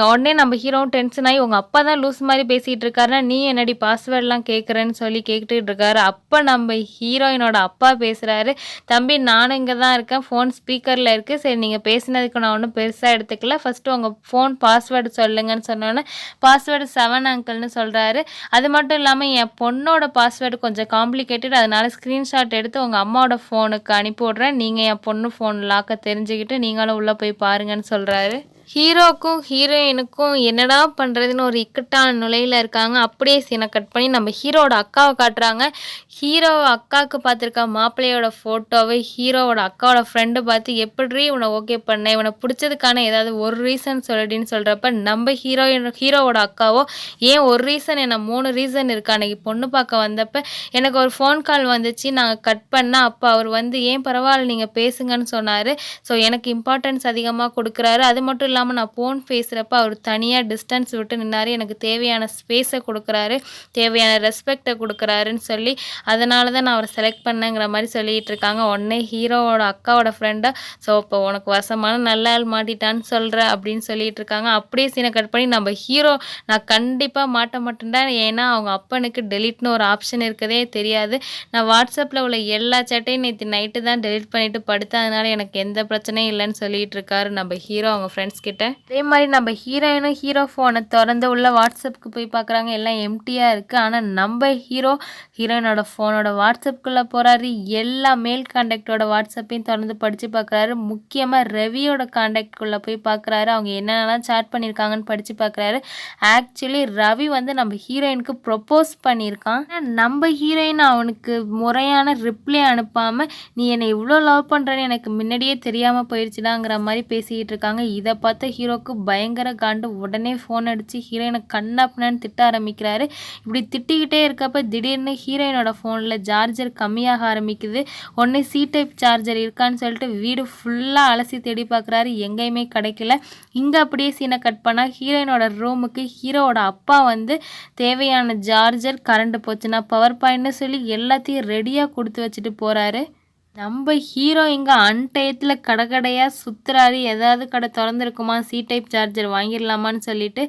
உடனே நம்ம ஹீரோவும் டென்ஷன் ஆகி, "உங்க அப்பா தான் லூஸ் மாரி பேசிட்டு இருக்காருன்னா, நீ என்னடி பாஸ்வேர்ட்லாம் கேட்குறன்னு" சொல்லி கேட்டுட்டு இருக்காரு. அப்ப நம்ம ஹீரோயினோட அப்பா பேசுறாரு. "தம்பி நானும் இங்க தான் இருக்கேன். ஃபோன் ஸ்பீக்கர்ல இருக்கு. சரி நீங்க பேசினதுக்கு நான் ஒண்ணும் பெருசா எடுத்துக்கல. ஃபர்ஸ்ட்டு உங்க ஃபோன் பாஸ்வேர்டு சொல்லுங்கன்னு" சொன்னோனே, பாஸ்வேர்டு 7 அங்கிள்னு சொல்றாரு. அது மட்டும் இல்லாம என் பொண்ணோட பாஸ்வேர்டு கொஞ்சம் காம்ப்ளிகேட்டட். அதனால ஸ்க்ரீன்ஷாட் எடுத்து உங்க அம்மாவோட ஃபோனுக்கு அனுப்பி விடுறேன். நீங்க என் பொண்ணு ஃபோன் லாக்க தெரிஞ்சுக்கிட்டு நீங்களும் உள்ள போய் பாருங்கன்னு சொல்றாரு. ஹீரோக்கும் ஹீரோயினுக்கும் என்னடா பண்றதுன்னு ஒரு இக்கட்டான நிலையில இருக்காங்க. அப்படியே சீனை கட் பண்ணி நம்ம ஹீரோவோட அக்காவ காட்டுறாங்க. ஹீரோ அக்காவுக்கு பார்த்துருக்க மாப்பிள்ளையோட ஃபோட்டோவை ஹீரோவோட அக்காவோட ஃப்ரெண்டு பார்த்து, "எப்பிட்ரி இவன ஓகே பண்ண? இவன புடிச்சதுக்கான ஏதாவது ஒரு ரீசன் சொல்லுடின்னு" சொல்றப்ப, நம்ம ஹீரோவோட அக்காவோ, "ஏன் ஒரு ரீசன் என்ன 3 ரீசன் இருக்கு. அன்னைக்கு பொண்ணு பார்க்க வந்தப்ப எனக்கு ஒரு ஃபோன் கால் வந்துச்சு. நாங்க கட் பண்ணா, அப்ப அவரு வந்து, 'ஏன் பரவால்ல நீங்க பேசுங்கன்னு' சொன்னாரு. ஸோ எனக்கு இம்பார்ட்டன்ஸ் அதிகமா குடுக்குறாரு. அது மட்டும் இல்லாம நான் ஃபோன் பேசுறப்ப அவரு தனியா டிஸ்டன்ஸ் விட்டு நின்னாரு. எனக்கு தேவையான ஸ்பேஸ குடுக்குறாரு. தேவையான ரெஸ்பெக்ட்ட குடுக்குறாருன்னு சொல்லி, அதனால தான் நான் அவர செலக்ட் பண்ணேங்கிற மாரி சொல்லிட்டு இருக்காங்க. உடனே ஹீரோவோட அக்காவோட ஃப்ரெண்டா, "ஸோ இப்போ உனக்கு வசமான நல்ல ஆள் மாட்டிட்டான்னு சொல்ற" அப்படின்னு சொல்லிட்டு இருக்காங்க. அப்படியே சீன கட் பண்ணி நம்ம ஹீரோ, "நான் கண்டிப்பா மாட்ட மாட்டேன்டா. ஏன்னா அவங்க அப்பனுக்கு டெலீட்ன்னு ஒரு ஆப்ஷன் இருக்கதே தெரியாது. நான் வாட்ஸ்அப்ல உள்ள எல்லா சேட்டையும் நேத்து நைட்டு தான் டெலீட் பண்ணிட்டு படுத்தேன். அதனால எனக்கு எந்த பிரச்சனையும் இல்லைன்னு" சொல்லிட்டு இருக்காரு நம்ம ஹீரோ அவங்க ஃப்ரெண்ட்ஸ் கிட்ட. அதே மாதிரி நம்ம ஹீரோயினும் ஹீரோ ஃபோனை திறந்து உள்ள வாட்ஸ்அப்புக்கு போய் பார்க்குறாங்க. எல்லாம் எம்டியா இருக்கு. ஆனா நம்ம ஹீரோயினோட ஃபோனோட வாட்ஸ்அப்புக்குள்ள போறாரு. எல்லா மேல் கான்டாக்டோட வாட்ஸ்அப்பையும் திறந்து படிச்சு பார்க்குறாரு. முக்கியமா ரவியோட கான்டாக்ட்குள்ள போய் பார்க்குறாரு. அவங்க என்னென்னலாம் சேட் பண்ணியிருக்காங்கன்னு படிச்சு பார்க்குறாரு. ஆக்சுவலி ரவி வந்து நம்ம ஹீரோயினுக்கு ப்ரொப்போஸ் பண்ணியிருக்கான். நம்ம ஹீரோயின் அவனுக்கு முறையான ரிப்ளை அனுப்பாம, "நீ என்னை இவ்வளோ லவ் பண்ணுறேன்னு எனக்கு முன்னாடியே தெரியாம போயிடுச்சுடாங்கிற" மாதிரி பேசிக்கிட்டு இருக்காங்க. இதை பார்த்த ஹீரோக்கு பயங்கர காண்டு. உடனே ஃபோன் அடிச்சு ஹீரோயினை கண்ணாப்பினான்னு திட்ட ஆரம்பிக்கிறாரு. இப்படி திட்டிக்கிட்டே இருக்கப்ப திடீர்னு ஹீரோயினோட ஃபோனில் சார்ஜர் கம்மியாக ஆரம்பிக்குது. உடனே சி டைப் சார்ஜர் இருக்கான்னு சொல்லிட்டு வீடு ஃபுல்லாக அலசி தேடி பார்க்குறாரு. எங்கேயுமே கிடைக்கல. இங்கே அப்படியே சீனை கட் பண்ணால் ஹீரோயினோட ரூமுக்கு ஹீரோவோட அப்பா வந்து தேவையான சார்ஜர், கரண்ட் போச்சுன்னா பவர் பாயிண்ட்னு சொல்லி எல்லாத்தையும் ரெடியாக கொடுத்து வச்சுட்டு போகிறாரு. நம்ம ஹீரோ இங்கே அன்டயத்தில் கடையாக சுற்றுறாரு. ஏதாவது கடை திறந்துருக்குமா, சி டைப் சார்ஜர் வாங்கிடலாமான்னு சொல்லிட்டு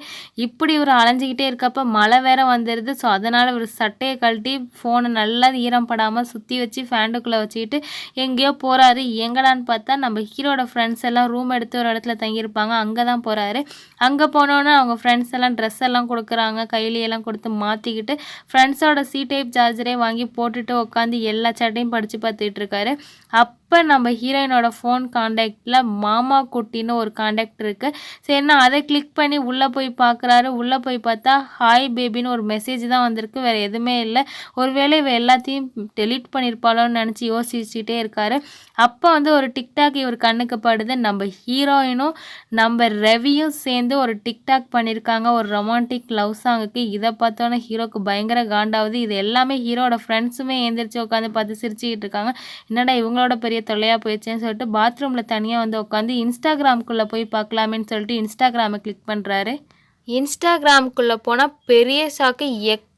இப்படி ஒரு அலைஞ்சிக்கிட்டே இருக்கப்ப மழை வேற வந்துடுது. ஸோ அதனால் ஒரு சட்டையை கழட்டி ஃபோனை நல்லா ஈரம் படாமல் சுற்றி வச்சு ஃபேண்டுக்குள்ளே வச்சுக்கிட்டு எங்கேயோ போகிறாரு. எங்கடான்னு பார்த்தா நம்ம ஹீரோட ஃப்ரெண்ட்ஸ் எல்லாம் ரூம் எடுத்து ஒரு இடத்துல தங்கியிருப்பாங்க. அங்கே தான் போகிறாரு. அங்கே போனோன்னே அவங்க ஃப்ரெண்ட்ஸ் எல்லாம் ட்ரெஸ் எல்லாம் கொடுக்குறாங்க. கையிலையெல்லாம் கொடுத்து மாற்றிக்கிட்டு ஃப்ரெண்ட்ஸோட சி டைப் சார்ஜரே வாங்கி போட்டுட்டு உட்காந்து எல்லா சாட்டையும் படித்து பார்த்துட்டு இருக்காரு. அப்போ நம்ம ஹீரோயினோட ஃபோன் காண்டாக்டில் மாமா குட்டின்னு ஒரு காண்டாக்ட் இருக்குது. சரின்னா அதை கிளிக் பண்ணி உள்ளே போய் பார்க்குறாரு. உள்ளே போய் பார்த்தா ஹாய் பேபின்னு ஒரு மெசேஜ் தான் வந்திருக்கு. வேறு எதுவுமே இல்லை. ஒருவேளை இவ எல்லாத்தையும் டெலீட் பண்ணியிருப்பாளோன்னு நினச்சி யோசிச்சுட்டே இருக்காரு. அப்போ வந்து ஒரு டிக்டாக் இவர் கண்ணுக்கு படுது. நம்ம ஹீரோயினும் நம்ம ரவியும் சேர்ந்து ஒரு டிக்டாக் பண்ணியிருக்காங்க ஒரு ரொமான்டிக் லவ் சாங்குக்கு. இதை பார்த்தோன்னே ஹீரோக்கு பயங்கர காண்டாகுது. இது எல்லாமே ஹீரோட ஃப்ரெண்ட்ஸுமே எழுந்திரிச்சு உட்காந்து பார்த்து சிரிச்சுக்கிட்டு இருக்காங்க. என்னடா இவங்களோட பெரிய தொல்லையாக போயிடுச்சுன்னு சொல்லிட்டு பாத்ரூமில் தனியாக வந்து உட்காந்து இன்ஸ்டாகிராம்குள்ளே போய் பார்க்கலாமேன்னு சொல்லிட்டு இன்ஸ்டாகிராமை கிளிக் பண்ணுறாரு. இன்ஸ்டாகிராமுக்குள்ளே போனால் பெரிய ஷாக்கு.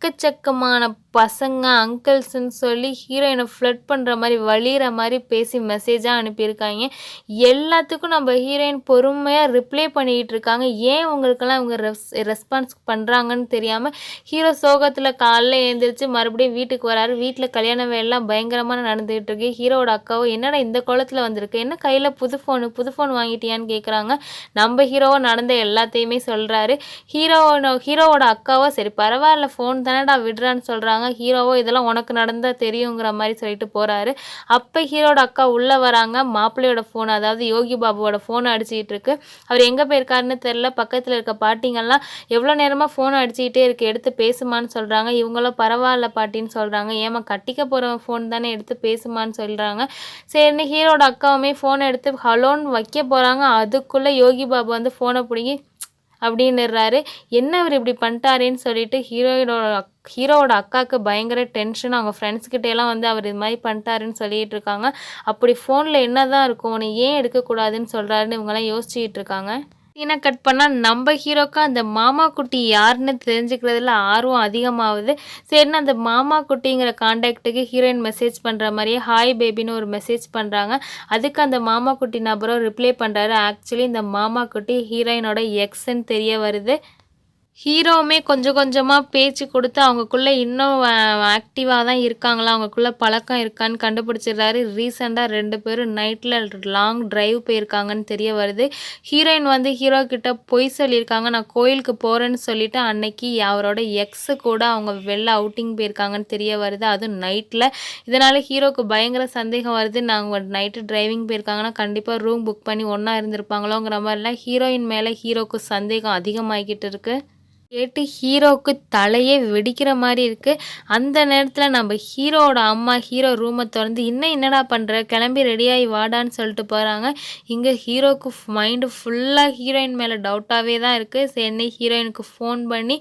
எக்கச்சக்கமான பசங்க, அங்கிள்ஸ்ன்னு சொல்லி ஹீரோயின ஃப்ளர்ட் பண்ற மாரி, வழியிற மாரி பேசி மெசேஜா அனுப்பியிருக்காய்ங்க. எல்லாத்துக்கும் நம்ம ஹீரோயின் பொறுமையா ரிப்ளை பண்ணிக்கிட்டு இருக்காங்க. ஏன் உங்களுக்கெல்லாம் இவங்க ரெஸ்பான்ஸ் பண்றாங்கன்னு தெரியாம, ஹீரோ சோகத்துல காலைல எழுந்திரிச்சு மறுபடியும் வீட்டுக்கு வராரு. வீட்ல கல்யாண வேலைலாம் பயங்கரமா நடந்துகிட்டு இருக்கு. ஹீரோவோட அக்காவும், "என்னடா இந்த கோலத்துல வந்திருக்க? என்ன கையில புது ஃபோன் வாங்கிட்டியான்னு?" கேட்குறாங்க. நம்ம ஹீரோவோ நடந்த எல்லாத்தையுமே சொல்றாரு. ஹீரோவோட அக்காவோ, "சரி பரவாயில்ல, ஃபோன் தானடா விடுறான்னு" சொல்றாங்க. ஹீரோவோ, "இதெல்லாம் உனக்கு நடந்தா தெரியுங்கிற மாதிரி சொல்லிட்டு போறாரு. அப்ப ஹீரோட அக்கா உள்ள வராங்க. மாப்பிள்ளையோட ஃபோன், அதாவது யோகி பாபுவோட ஃபோன் அடிச்சுக்கிட்டு இருக்கு. அவர் எங்க போயிருக்காருன்னு தெரியல. பக்கத்துல இருக்க பாட்டிங்கெல்லாம், "எவ்வளோ நேரமா ஃபோன் அடிச்சுக்கிட்டே இருக்கு, எடுத்து பேசுமான்னு" சொல்றாங்க. இவங்களும், "பரவாயில்ல பாட்டின்னு" சொல்றாங்க. "ஏமா கட்டிக்க போறவன் ஃபோன் தானே, எடுத்து பேசுமான்னு" சொல்றாங்க. சரின்னு ஹீரோட அக்காவுமே ஃபோன் எடுத்து ஹலோன்னு வைக்க போறாங்க. அதுக்குள்ள யோகி பாபு வந்து ஃபோனை பிடுங்கி அப்படின்னுறாரு. என்ன இவர் இப்படி பண்ணிட்டாரேன்னு சொல்லிட்டு ஹீரோவோட அக்காவுக்கு பயங்கர டென்ஷன். அவங்க ஃப்ரெண்ட்ஸ் கிட்டேலாம் வந்து அவர் இது மாதிரி பண்ணிட்டாருன்னு சொல்லிட்டு இருக்காங்க. அப்படி ஃபோனில் என்னதான் இருக்கும், உன்னை ஏன் எடுக்கக்கூடாதுன்னு சொல்கிறாருன்னு இவங்கெல்லாம் யோசிச்சுட்டு இருக்காங்க. சீனை கட் பண்ணால் நம்ம ஹீரோக்கு அந்த மாமா குட்டி யாருன்னு தெரிஞ்சுக்கிறதுல ஆர்வம் அதிகமாகுது. சரின்னு அந்த மாமா குட்டிங்கிற காண்டாக்டுக்கு ஹீரோயின் மெசேஜ் பண்ணுற மாதிரியே ஹாய் பேபின்னு ஒரு மெசேஜ் பண்ணுறாங்க. அதுக்கு அந்த மாமா குட்டி நபரும் ரிப்ளை பண்ணுறாரு. ஆக்சுவலி இந்த மாமா குட்டி ஹீரோயினோட எக்ஸ்ன்னு தெரிய வருது. ஹீரோவுமே கொஞ்சம் கொஞ்சமாக பேச்சு கொடுத்து அவங்கக்குள்ளே இன்னும் ஆக்டிவாக தான் இருக்காங்களா, அவங்களுக்குள்ள பழக்கம் இருக்கான்னு கண்டுபிடிச்சிடுறாரு. ரீசெண்டாக 2 பேரும் நைட்டில் லாங் டிரைவ் போயிருக்காங்கன்னு தெரிய வருது. ஹீரோயின் வந்து ஹீரோ கிட்ட பொய் சொல்லியிருக்காங்க. நான் கோயிலுக்கு போகிறேன்னு சொல்லிட்டு அன்னைக்கு அவரோட எக்ஸு கூட அவங்க வெளில அவுட்டிங் போயிருக்காங்கன்னு தெரிய வருது. அதுவும் நைட்டில். இதனால் ஹீரோவுக்கு பயங்கர சந்தேகம் வருது. நாங்கள் நைட்டு டிரைவிங் போயிருக்காங்கன்னா கண்டிப்பாக ரூம் புக் பண்ணி ஒன்றா இருந்திருப்பாங்களோங்கிற மாதிரிலாம் ஹீரோயின் மேலே ஹீரோவுக்கு சந்தேகம் அதிகமாகிக்கிட்டு இருக்குது. கேட்டு ஹீரோவுக்கு தலையே வெடிக்கிற மாதிரி இருக்குது. அந்த நேரத்தில் நம்ம ஹீரோவோட அம்மா ஹீரோ ரூமை திறந்து, "இன்னும் என்னடா பண்ணுற, கிளம்பி ரெடியாகி வாடான்னு" சொல்லிட்டு போகிறாங்க. இங்கே ஹீரோவுக்கு மைண்டு ஃபுல்லாக ஹீரோயின் மேலே டவுட்டாகவே தான் இருக்குது. சரி ஹீரோயினுக்கு ஃபோன் பண்ணி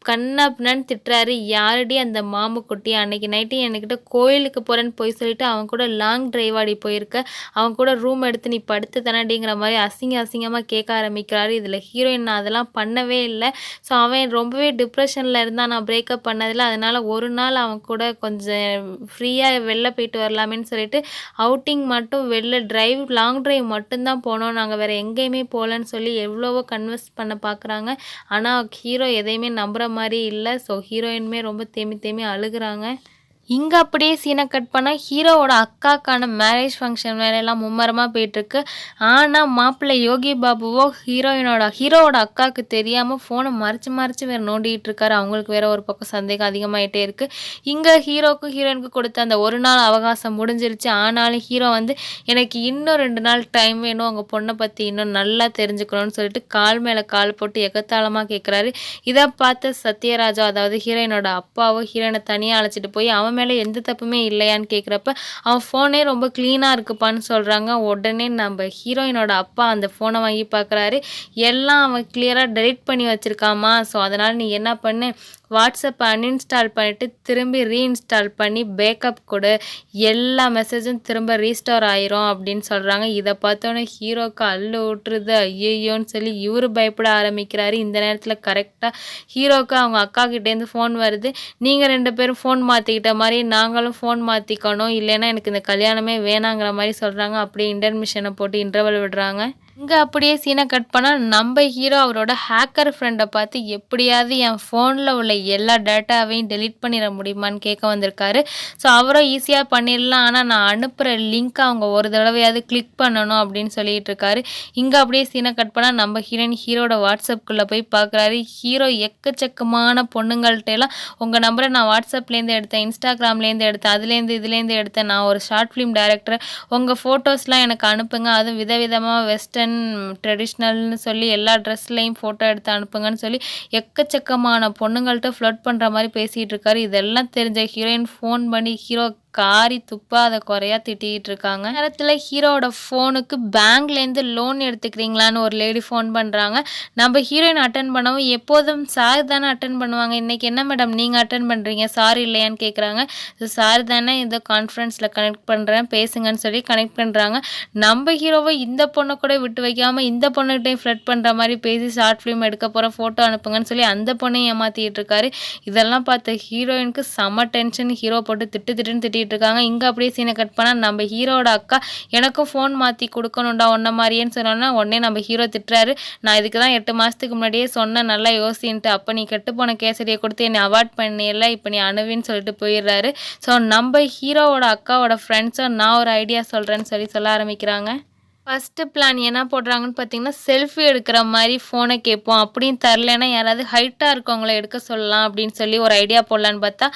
கண்ணா பின்னான்னு திட்டுறாரு. "யாரடி அந்த மாமுக்குட்டி, அன்னைக்கு நைட்டு என்கிட்ட கோயிலுக்கு போகிறேன்னு போய் சொல்லிட்டு அவன் கூட லாங் டிரைவ் ஆடி போயிருக்க, அவன் கூட ரூம் எடுத்து நீ படுத்து தானடிங்கிற மாதிரி அசிங்கமாக கேட்க ஆரம்பிக்கிறாரு. இதில் ஹீரோயின், "நான் அதெல்லாம் பண்ணவே இல்லை, ஸோ அவன் ரொம்பவே டிப்ரெஷனில் இருந்தான் நான் பிரேக்கப் பண்ணதில், அதனால் ஒரு நாள் அவன் கூட கொஞ்சம் ஃப்ரீயாக வெளில போயிட்டு வரலாமேன்னு சொல்லிட்டு அவுட்டிங் மட்டும் வெளில லாங் டிரைவ் மட்டும்தான் போனோம், நாங்கள் வேறு எங்கேயுமே போகலன்னு" சொல்லி எவ்வளவோ கன்வின்ஸ் பண்ண பார்க்குறாங்க. ஆனால் ஹீரோ எதையுமே நம்புகிற மாதிரி இல்லை. ஸோ ஹீரோயினுமே ரொம்ப தேம்பி தேம்பி அழுகுறாங்க. இங்கே அப்படியே சீனை கட் பண்ணால் ஹீரோவோட அக்காக்கான மேரேஜ் ஃபங்க்ஷன் வேலையெல்லாம் மும்மரமாக போயிட்டுருக்கு. ஆனால் மாப்பிள்ளை யோகி பாபுவோ ஹீரோவோட அக்காவுக்கு தெரியாமல் ஃபோனை மறைச்சு வேறு நோண்டிகிட்டு இருக்காரு. அவங்களுக்கு வேறு ஒரு பக்கம் சந்தேகம் அதிகமாகிட்டே இருக்குது. இங்கே ஹீரோக்கும் ஹீரோயினுக்கு கொடுத்த அந்த ஒரு நாள் அவகாசம் முடிஞ்சிருச்சு. ஆனாலும் ஹீரோ வந்து, "எனக்கு இன்னும் 2 நாள் டைம் வேணும், அவங்க பொண்ணை பற்றி இன்னும் நல்லா தெரிஞ்சுக்கணும்னு" சொல்லிட்டு கால் மேலே கால் போட்டு எகத்தாளமாக கேட்குறாரு. இதை பார்த்த சத்யராஜா, அதாவது ஹீரோயினோட அப்பாவோ, ஹீரோயினை தனியாக அழைச்சிட்டு போய் அவன் மேலே எந்த தப்புமே இல்லையான்னு கேட்குறப்ப, "அவன் ஃபோனே ரொம்ப க்ளீனாக இருக்குப்பான்னு" சொல்கிறாங்க. உடனே நம்ம ஹீரோயினோட அப்பா அந்த ஃபோனை வாங்கி பார்க்குறாரு. எல்லாம் அவன் கிளியராக டெலிட் பண்ணி வச்சுருக்காமா. ஸோ அதனால் நீ என்ன பண்ணு, வாட்ஸ்அப்பை அன்இன்ஸ்டால் பண்ணிவிட்டு திரும்பி ரீஇன்ஸ்டால் பண்ணி பேக்கப் கொடு, எல்லா மெசேஜும் திரும்ப ரீஸ்டோர் ஆயிரும் அப்படின்னு சொல்கிறாங்க. இதை பார்த்தோன்னே ஹீரோக்கு அல்லு விட்டுருது. ஐயோன்னு சொல்லி இவர் பயப்பட ஆரம்பிக்கிறாரு. இந்த நேரத்தில் கரெக்டாக ஹீரோக்கு அவங்க அக்கா கிட்டேருந்து ஃபோன் வருது. "நீங்கள் 2 பேரும் ஃபோன் மாற்றிக்கிட்ட மாதிரி நாங்களும் ஃபோன் மாற்றிக்கணும், இல்லைன்னா எனக்கு இந்த கல்யாணமே வேணாங்கிற" மாதிரி சொல்கிறாங்க. அப்படியே இன்டர்மிஷனை போட்டு இன்டர்வல் விடுறாங்க. இங்கே அப்படியே சீனை கட் பண்ணால் நம்ம ஹீரோ அவரோட ஹேக்கர் ஃப்ரெண்டை பார்த்து, "எப்படியாவது என் ஃபோனில் உள்ள எல்லா டேட்டாவையும் டெலீட் பண்ணிட முடியுமான்னு" கேட்க வந்திருக்காரு. ஸோ அவரும் ஈஸியாக பண்ணிடலாம், ஆனால் நான் அனுப்புகிற லிங்க்கை அவங்க ஒரு தடவையாவது கிளிக் பண்ணணும் அப்படின்னு சொல்லிட்டு இருக்காரு. இங்கே அப்படியே சீனை கட் பண்ணால் நம்ம ஹீரோட வாட்ஸ்அப்புக்குள்ளே போய் பார்க்குறாரு. ஹீரோ எக்கச்சக்கமான பொண்ணுங்கள்ட்டெல்லாம், "உங்கள் நம்பரை நான் வாட்ஸ்அப்லேருந்து எடுத்தேன், இன்ஸ்டாகிராம்லேருந்து எடுத்தேன், இதுலேருந்து எடுத்தேன், நான் ஒரு ஷார்ட் ஃபிலிம் டைரக்டர், உங்கள் ஃபோட்டோஸ்லாம் எனக்கு அனுப்புங்க, அதுவும் விதவிதமாக வெஸ்டர்ன் ட்ரெடிஷ்னல்னு சொல்லி எல்லா ட்ரெஸ்லையும் ஃபோட்டோ எடுத்து அனுப்புங்கன்னு" சொல்லி எக்கச்சக்கமான பொண்ணுங்கள்ட்ட ஃப்ளர்ட் பண்ணுற மாதிரி பேசிகிட்டு இருக்காரு. இதெல்லாம் தெரிஞ்ச ஹீரோயின் ஃபோன் பண்ணி, "ஹீரோ காரி துப்பாத குறையா திட்டிகிட்டு இருக்காங்க. நேரத்தில் ஹீரோவோட ஃபோனுக்கு பேங்க்லேருந்து லோன் எடுத்துக்கிறீங்களான்னு ஒரு லேடி ஃபோன் பண்ணுறாங்க. நம்ம ஹீரோயின் அட்டன் பண்ணவும் எப்போதும் சார் தானே அட்டன் பண்ணுவாங்க, இன்றைக்கி என்ன மேடம் நீங்கள் அட்டன் பண்ணுறீங்க, சார் இல்லையான்னு கேட்குறாங்க. சார் தானே இந்த கான்ஃபரன்ஸில் கனெக்ட் பண்ணுறேன் பேசுங்கன்னு சொல்லி கனெக்ட் பண்ணுறாங்க. நம்ம ஹீரோவை இந்த பொண்ணை கூட விட்டு வைக்காமல் இந்த பொண்ணுகிட்டையும் ஃப்ளட் பண்ணுற மாதிரி பேசி ஷார்ட் ஃபிலிம் எடுக்க போகிற ஃபோட்டோ அனுப்புங்கன்னு சொல்லி அந்த பொண்ணையும் ஏமாற்றிட்டு இருக்காரு. இதெல்லாம் பார்த்த ஹீரோயினுக்கு செம டென்ஷன். ஹீரோ போட்டு திட்டுன்னு திட்டிகிட்டு இருக்காங்க. இங்கே அப்படியே சீனை கட் பண்ணால் நம்ம ஹீரோட அக்கா எனக்கும் ஃபோன் மாற்றி கொடுக்கணும்டா ஒன்றை மாதிரின்னு சொன்னோன்னா உடனே நம்ம ஹீரோ திட்டுறாரு. நான் இதுக்கு தான் 8 மாதத்துக்கு முன்னாடியே சொன்னேன் நல்லா யோசின்ட்டு, அப்போ நீ கெட்டு போன கேசரியை கொடுத்து என்னை அவாய்ட் பண்ணிடல, இப்போ நீ அணுவின்னு சொல்லிட்டு போயிடுறாரு. ஸோ நம்ம ஹீரோவோட அக்காவோட ஃப்ரெண்ட்ஸும் நான் ஒரு ஐடியா சொல்கிறேன்னு சொல்ல ஆரம்பிக்கிறாங்க. ஃபஸ்ட்டு பிளான் என்ன போடுறாங்கன்னு பார்த்தீங்கன்னா, செல்ஃபி எடுக்கிற மாதிரி ஃபோனை கேட்போம், அப்படின்னு தரலைன்னா யாராவது ஹைட்டாக இருக்கவங்கள எடுக்க சொல்லலாம் அப்படின்னு சொல்லி ஒரு ஐடியா போடலான்னு பார்த்தா,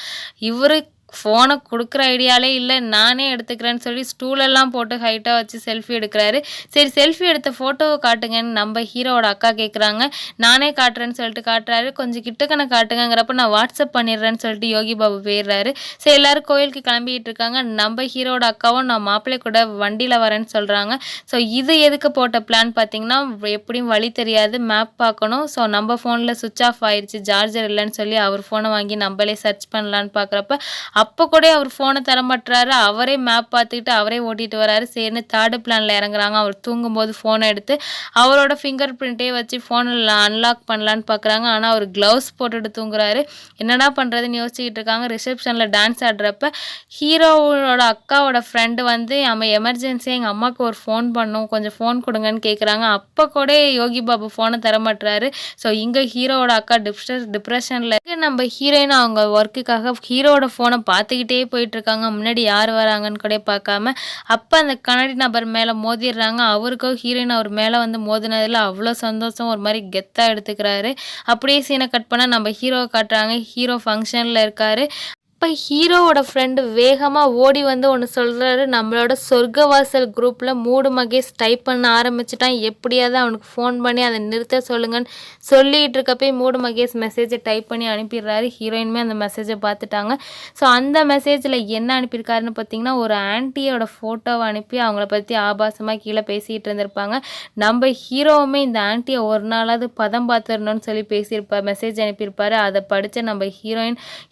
இவர் ஃபோனை கொடுக்குற ஐடியாலே இல்லை, நானே எடுத்துக்கிறேன்னு சொல்லி ஸ்டூலெல்லாம் போட்டு ஹைட்டாக வச்சு செல்ஃபி எடுக்கிறாரு. சரி செல்ஃபி எடுத்த ஃபோட்டோவை காட்டுங்கன்னு நம்ம ஹீரோவோட அக்கா கேட்குறாங்க. நானே காட்டுறேன்னு சொல்லிட்டு காட்டுறாரு. கொஞ்சம் கிட்டக்கனை காட்டுங்கிறப்ப நான் வாட்ஸ்அப் பண்ணிடுறேன்னு சொல்லிட்டு யோகி பாபு போயிடுறாரு. சரி எல்லோரும் கோயிலுக்கு கிளம்பிக்கிட்டு இருக்காங்க. நம்ம ஹீரோட அக்காவும் நான் மாப்பிள்ளை கூட வண்டியில் வரேன்னு சொல்கிறாங்க. ஸோ இது எதுக்கு போட்ட பிளான் பார்த்தீங்கன்னா, எப்படியும் வழி தெரியாது, மேப் பார்க்கணும். ஸோ நம்ம ஃபோனில் சுவிட்ச் ஆஃப் ஆயிடுச்சு, சார்ஜர் இல்லைன்னு சொல்லி அவர் ஃபோனை வாங்கி நம்மளே சர்ச் பண்ணலான்னு பார்க்குறப்ப அப்போ கூட அவர் ஃபோனை தரமாட்டுறாரு. அவரே மேப் பார்த்துக்கிட்டு அவரே ஓட்டிகிட்டு வராரு. சரின்னு தேர்டு பிளானில் இறங்குறாங்க. அவர் தூங்கும்போது ஃபோனை எடுத்து அவரோட ஃபிங்கர் பிரிண்ட்டே வச்சு ஃபோனில் அன்லாக் பண்ணலான்னு பார்க்குறாங்க. ஆனால் அவர் க்ளவுஸ் போட்டுட்டு தூங்குறாரு. என்னடா பண்ணுறதுன்னு யோசிச்சுக்கிட்டு இருக்காங்க. ரிசப்ஷனில் டான்ஸ் ஆடுறப்ப ஹீரோவோட அக்காவோட ஃப்ரெண்டு வந்து நம்ம எமர்ஜென்சியாக எங்கள் அம்மாவுக்கு ஒரு ஃபோன் பண்ணோம், கொஞ்சம் ஃபோன் கொடுங்கன்னு கேட்குறாங்க. அப்போ கூட யோகி பாபு ஃபோனை தரமாட்டுறாரு. ஸோ இங்கே ஹீரோவோட அக்கா டிப்ரெஷனில் நம்ம ஹீரோயின் அவங்க ஒர்க்குக்காக ஹீரோவோட ஃபோனை பார்த்துக்கிட்டே போயிட்டுருக்காங்க. முன்னாடி யார் வராங்கன்னு கூட பார்க்காம அப்போ அந்த கண்ணாடி நபர் மேலே மோதிடுறாங்க. அவருக்கும் ஹீரோயின் அவர் மேலே வந்து மோதினதில் அவ்வளோ சந்தோஷம், ஒரு மாதிரி கெத்தாக எடுத்துக்கிறாரு. அப்படியே சீனை கட் பண்ணால் நம்ம ஹீரோவை காட்டுறாங்க. ஹீரோ ஃபங்க்ஷனில் இருக்கார். இப்போ ஹீரோவோட ஃப்ரெண்டு வேகமாக ஓடி வந்து ஒன்று சொல்கிறாரு. நம்மளோட சொர்க்கவாசல் குரூப்பில் மூடு மகேஷ் டைப் பண்ண ஆரம்பிச்சிட்டான், எப்படியாவது அவனுக்கு ஃபோன் பண்ணி அதை நிறுத்த சொல்லுங்கன்னு சொல்லிகிட்டு இருக்கப்பே மூடு மகேஷ் மெசேஜை டைப் பண்ணி அனுப்பிடுறாரு. ஹீரோயினுமே அந்த மெசேஜை பார்த்துட்டாங்க. ஸோ அந்த மெசேஜில் என்ன அனுப்பியிருக்காருன்னு பார்த்தீங்கன்னா, ஒரு ஆன்ட்டியோட ஃபோட்டோவை அனுப்பி அவங்கள பற்றி ஆபாசமாக கீழே பேசிகிட்டு இருந்திருப்பாங்க. நம்ம ஹீரோவுமே இந்த ஆன்ட்டியை ஒரு நாளாவது பதம் பார்த்துடணும்னு சொல்லி மெசேஜ் அனுப்பியிருப்பாரு. அதை படித்த நம்ம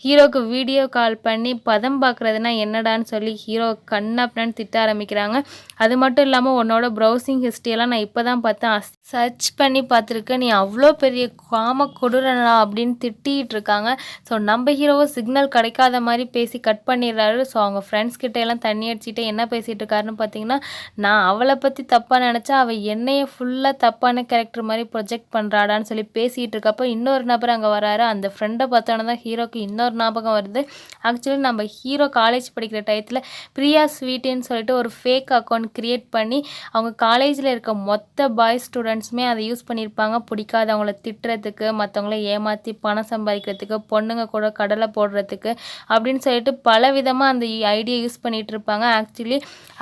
ஹீரோக்கு வீடியோ கால் பண்ணி பதம் பார்க்குறதுனா என்னடான்னு சொல்லி ஹீரோ கண்ணாப்னு திட்ட ஆரம்பிக்கிறாங்க. அது மட்டும் இல்லாமல் உன்னோட ப்ரௌசிங் ஹிஸ்ட்ரியெல்லாம் நான் இப்போ தான் பார்த்தேன், சர்ச் பண்ணி பார்த்துருக்கேன், நீ அவ்வளோ பெரிய காம கொடுறனா அப்படின்னு திட்டிகிட்டு இருக்காங்க. ஸோ நம்ம ஹீரோவை சிக்னல் கிடைக்காத மாதிரி பேசி கட் பண்ணிடுறாரு. ஸோ அவங்க ஃப்ரெண்ட்ஸ் கிட்ட எல்லாம் தண்ணி அடிச்சுட்டு என்ன பேசிகிட்டு இருக்காருன்னு பார்த்தீங்கன்னா, நான் அவளை பற்றி தப்பாக நினச்சா அவள் என்னையே ஃபுல்லாக தப்பான கேரக்டர் மாதிரி ப்ரொஜெக்ட் பண்ணுறாடான்னு சொல்லி பேசிகிட்டு இருக்கப்போ இன்னொரு நபர் அங்கே வராரு. அந்த ஃப்ரெண்டை பார்த்தோன்னா தான் ஹீரோக்கு இன்னொரு ஞாபகம் வருது. ஆக்சுவலி நம்ம ஹீரோ காலேஜ் படிக்கிற டயத்தில் பிரியா ஸ்வீட்டுன்னு சொல்லிட்டு ஒரு ஃபேக் அக்கௌண்ட் க்ரியேட் பண்ணி அவங்க காலேஜில் இருக்க மொத்த பாய்ஸ் ஸ்டூடெண்ட்ஸுமே அதை யூஸ் பண்ணியிருப்பாங்க. பிடிக்காதவங்கள திட்டுறதுக்கு, மற்றவங்கள ஏமாற்றி பணம் சம்பாதிக்கிறதுக்கு, பொண்ணுங்க கூட கடலை போடுறதுக்கு அப்படின்னு சொல்லிட்டு பல விதமாக அந்த ஐடியா யூஸ் பண்ணிகிட்டு இருப்பாங்க. ஆக்சுவலி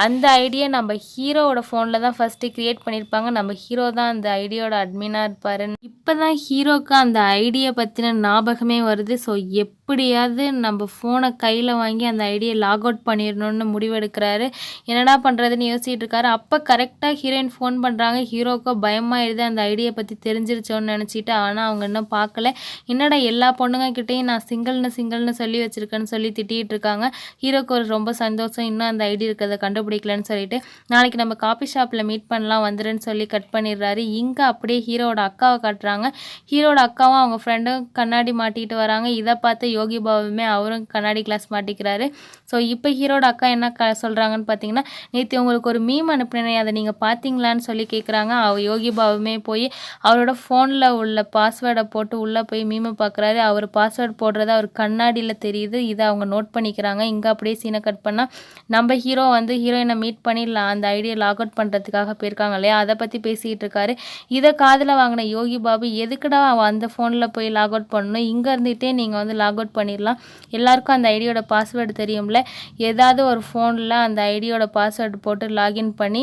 அந்த ஐடியா நம்ம ஹீரோவோட ஃபோனில் தான் ஃபஸ்ட்டு க்ரியேட் பண்ணியிருப்பாங்க. நம்ம ஹீரோ தான் அந்த ஐடியாவோட அட்மினாக இருப்பார். இப்போ தான் ஹீரோக்கு அந்த ஐடியா பற்றின ஞாபகமே வருது. ஸோ எப்படியாவது நம்ம ஃபோனை கையில் வாங்கி அந்த ஐடியை லாக் அவுட் பண்ணிடணும்னு முடிவெடுக்கிறாரு. என்னடா பண்ணுறதுன்னு யோசிச்சுட்டு இருக்காரு. அப்போ கரெக்டாக ஹீரோயின் ஃபோன் பண்ணுறாங்க. ஹீரோக்கோ பயமாகிடுது, அந்த ஐடியை பற்றி தெரிஞ்சிருச்சோன்னு நினச்சிட்டு. ஆனால் அவங்க இன்னும் பார்க்கல. என்னடா எல்லா பொண்ணுங்கக்கிட்டேயும் நான் சிங்கிள்னு சொல்லி வச்சுருக்கேன்னு சொல்லி திட்டிகிட்டு இருக்காங்க. ஹீரோக்கு ஒரு ரொம்ப சந்தோஷம், இன்னும் அந்த ஐடி இருக்கிறத கண்டுபிடிக்கலன்னு சொல்லிட்டு நாளைக்கு நம்ம காஃபி ஷாப்பில் மீட் பண்ணலாம் வந்துடுன்னு சொல்லி கட் பண்ணிடுறாரு. இங்கே அப்படியே ஹீரோவோட அக்காவை காட்டுறாங்க. ஹீரோட அக்காவும் அவங்க ஃப்ரெண்டும் கண்ணாடி மாட்டிக்கிட்டு வராங்க. இதை பார்த்து யோகி பாபுமே அவரும் கண்ணாடி கிளாஸ் மாட்டிக்கிறாரு. ஸோ இப்போ ஹீரோட அக்கா என்ன சொல்கிறாங்கன்னு பார்த்தீங்கன்னா, நேற்று உங்களுக்கு ஒரு மீம் அனுப்பினேன், அதை நீங்கள் பார்த்தீங்களான்னு சொல்லி கேட்குறாங்க. யோகி பாபுமே போய் அவரோட ஃபோனில் உள்ள பாஸ்வேர்டை போட்டு உள்ளே போய் மீமை பார்க்குறாரு. அவர் பாஸ்வேர்டு போடுறது அவர் கண்ணாடியில் தெரியுது. இதை அவங்க நோட் பண்ணிக்கிறாங்க. இங்கே அப்படியே சீனை கட் பண்ணால் நம்ம ஹீரோ வந்து ஹீரோயினை மீட் பண்ணி அந்த ஐடியை லாக் அவுட் பண்ணுறதுக்காக போயிருக்காங்க இல்லையா, அதை பற்றி பேசிக்கிட்டு இருக்காரு. இதை காதில் வாங்கின யோகி பாபு, எதுக்குடா அந்த ஃபோனில் போய் லாக் அவுட் பண்ணணும், இங்கே இருந்துகிட்டே நீங்கள் வந்து லாக் அவுட் அவுட் பண்ணிடலாம். எல்லாருக்கும் அந்த ஐடியோட பாஸ்வேர்டு தெரியும்ல, ஏதாவது ஒரு ஃபோனில் அந்த ஐடியோட பாஸ்வேர்டு போட்டு லாகின் பண்ணி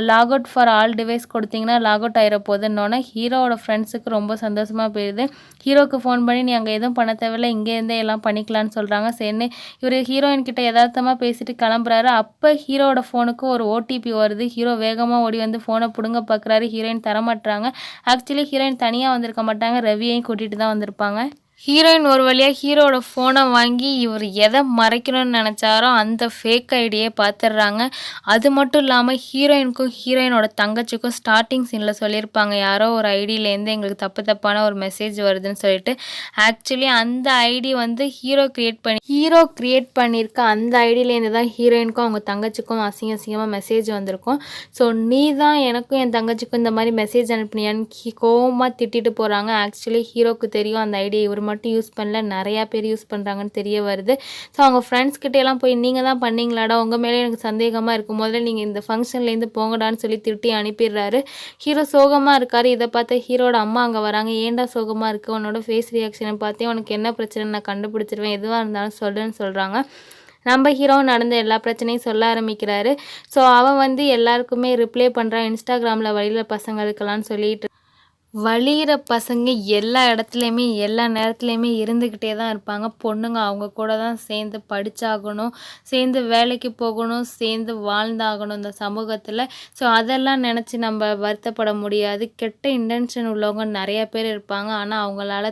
log out for all device கொடுத்தீங்கன்னா லாக் அவுட் ஆகிற போதுன்னொன்னே ஹீரோவோட ஃப்ரெண்ட்ஸுக்கு ரொம்ப சந்தோஷமாக போயிடுது. ஹீரோக்கு ஃபோன் பண்ணி நீ அங்கே எதுவும் பண்ண தேவையில்ல, இங்கேருந்தே எல்லாம் பண்ணிக்கலான்னு சொல்கிறாங்க. சரின்னு இவர் ஹீரோயின் கிட்ட யதார்த்தமாக பேசிட்டு கிளம்புறாரு. அப்போ ஹீரோவோட ஃபோனுக்கு ஒரு ஓடிபி வருது. ஹீரோ வேகமாக ஓடி வந்து ஃபோனை பிடுங்க பார்க்குறாரு. ஹீரோயின் தரமாட்டுறாங்க. ஆக்சுவலி ஹீரோயின் தனியாக வந்திருக்க மாட்டாங்க, ரவியையும் கூட்டிகிட்டு தான் வந்திருப்பாங்க. ஹீரோயின் ஒரு வழியாக ஹீரோவோட ஃபோனை வாங்கி இவர் எதை மறைக்கணும்னு நினச்சாரோ அந்த ஃபேக் ஐடியை பார்த்துடுறாங்க. அது மட்டும் இல்லாமல் ஹீரோயினுக்கும் ஹீரோயினோட தங்கச்சிக்கும் ஸ்டார்டிங் சீனில் சொல்லியிருப்பாங்க, யாரோ ஒரு ஐடியிலேருந்து எங்களுக்கு தப்பான ஒரு மெசேஜ் வருதுன்னு சொல்லிட்டு. ஆக்சுவலி அந்த ஐடி வந்து ஹீரோ க்ரியேட் பண்ணியிருக்க அந்த ஐடியிலேருந்து தான் ஹீரோயினுக்கும் அவங்க தங்கச்சிக்கும் அசிங்கமாக மெசேஜ் வந்திருக்கும். ஸோ நீ தான் எனக்கும் என் தங்கச்சிக்கும் இந்த மாதிரி மெசேஜ் அனுப்பினியான்னு கோவமாக திட்டிட்டு போகிறாங்க. ஆக்சுவலி ஹீரோக்கு தெரியும் அந்த ஐடியை இவர் மட்டும் யூஸ் பண்ணல, நிறையா பேர் யூஸ் பண்ணுறாங்கன்னு தெரிய வருது. ஸோ அவங்க ஃப்ரெண்ட்ஸ் கிட்டேலாம் போய் நீங்கள் தான் பண்ணீங்களாடா, உங்கள் மேலே எனக்கு சந்தேகமாக இருக்கும், முதல்ல நீங்கள் இந்த ஃபங்க்ஷன்லேருந்து போங்கடான்னு சொல்லி திட்டி அனுப்பிடுறாரு. ஹீரோ சோகமாக இருக்கார். இதை பார்த்து ஹீரோட அம்மா அங்கே வராங்க. ஏன்டா சோகமாக இருக்குது, உன்னோட ஃபேஸ் ரியாக்ஷனை பார்த்தே உனக்கு என்ன பிரச்சனை நான் கண்டுபிடிச்சிருவேன், எதுவாக இருந்தாலும் சொல்லுன்னு சொல்கிறாங்க. நம்ம ஹீரோ நடந்த எல்லா பிரச்சனையும் சொல்ல ஆரம்பிக்கிறாரு. ஸோ அவன் வந்து எல்லாருக்குமே ரிப்ளை பண்ணுறான், இன்ஸ்டாகிராமில் வழியில் பசங்களுக்கெல்லாம் சொல்லிட்டு. வழியிற பசங்க எல்லா இடத்துலையுமே எல்லா நேரத்துலையுமே இருந்துக்கிட்டே தான் இருப்பாங்க. பொண்ணுங்க அவங்க கூட தான் சேர்ந்து படித்தாகணும், சேர்ந்து வேலைக்கு போகணும், சேர்ந்து வாழ்ந்தாகணும் இந்த சமூகத்தில். ஸோ அதெல்லாம் நினச்சி நம்ம வருத்தப்பட முடியாது. கெட்ட இன்டென்ஷன் உள்ளவங்க நிறையா பேர் இருப்பாங்க. ஆனால் அவங்களால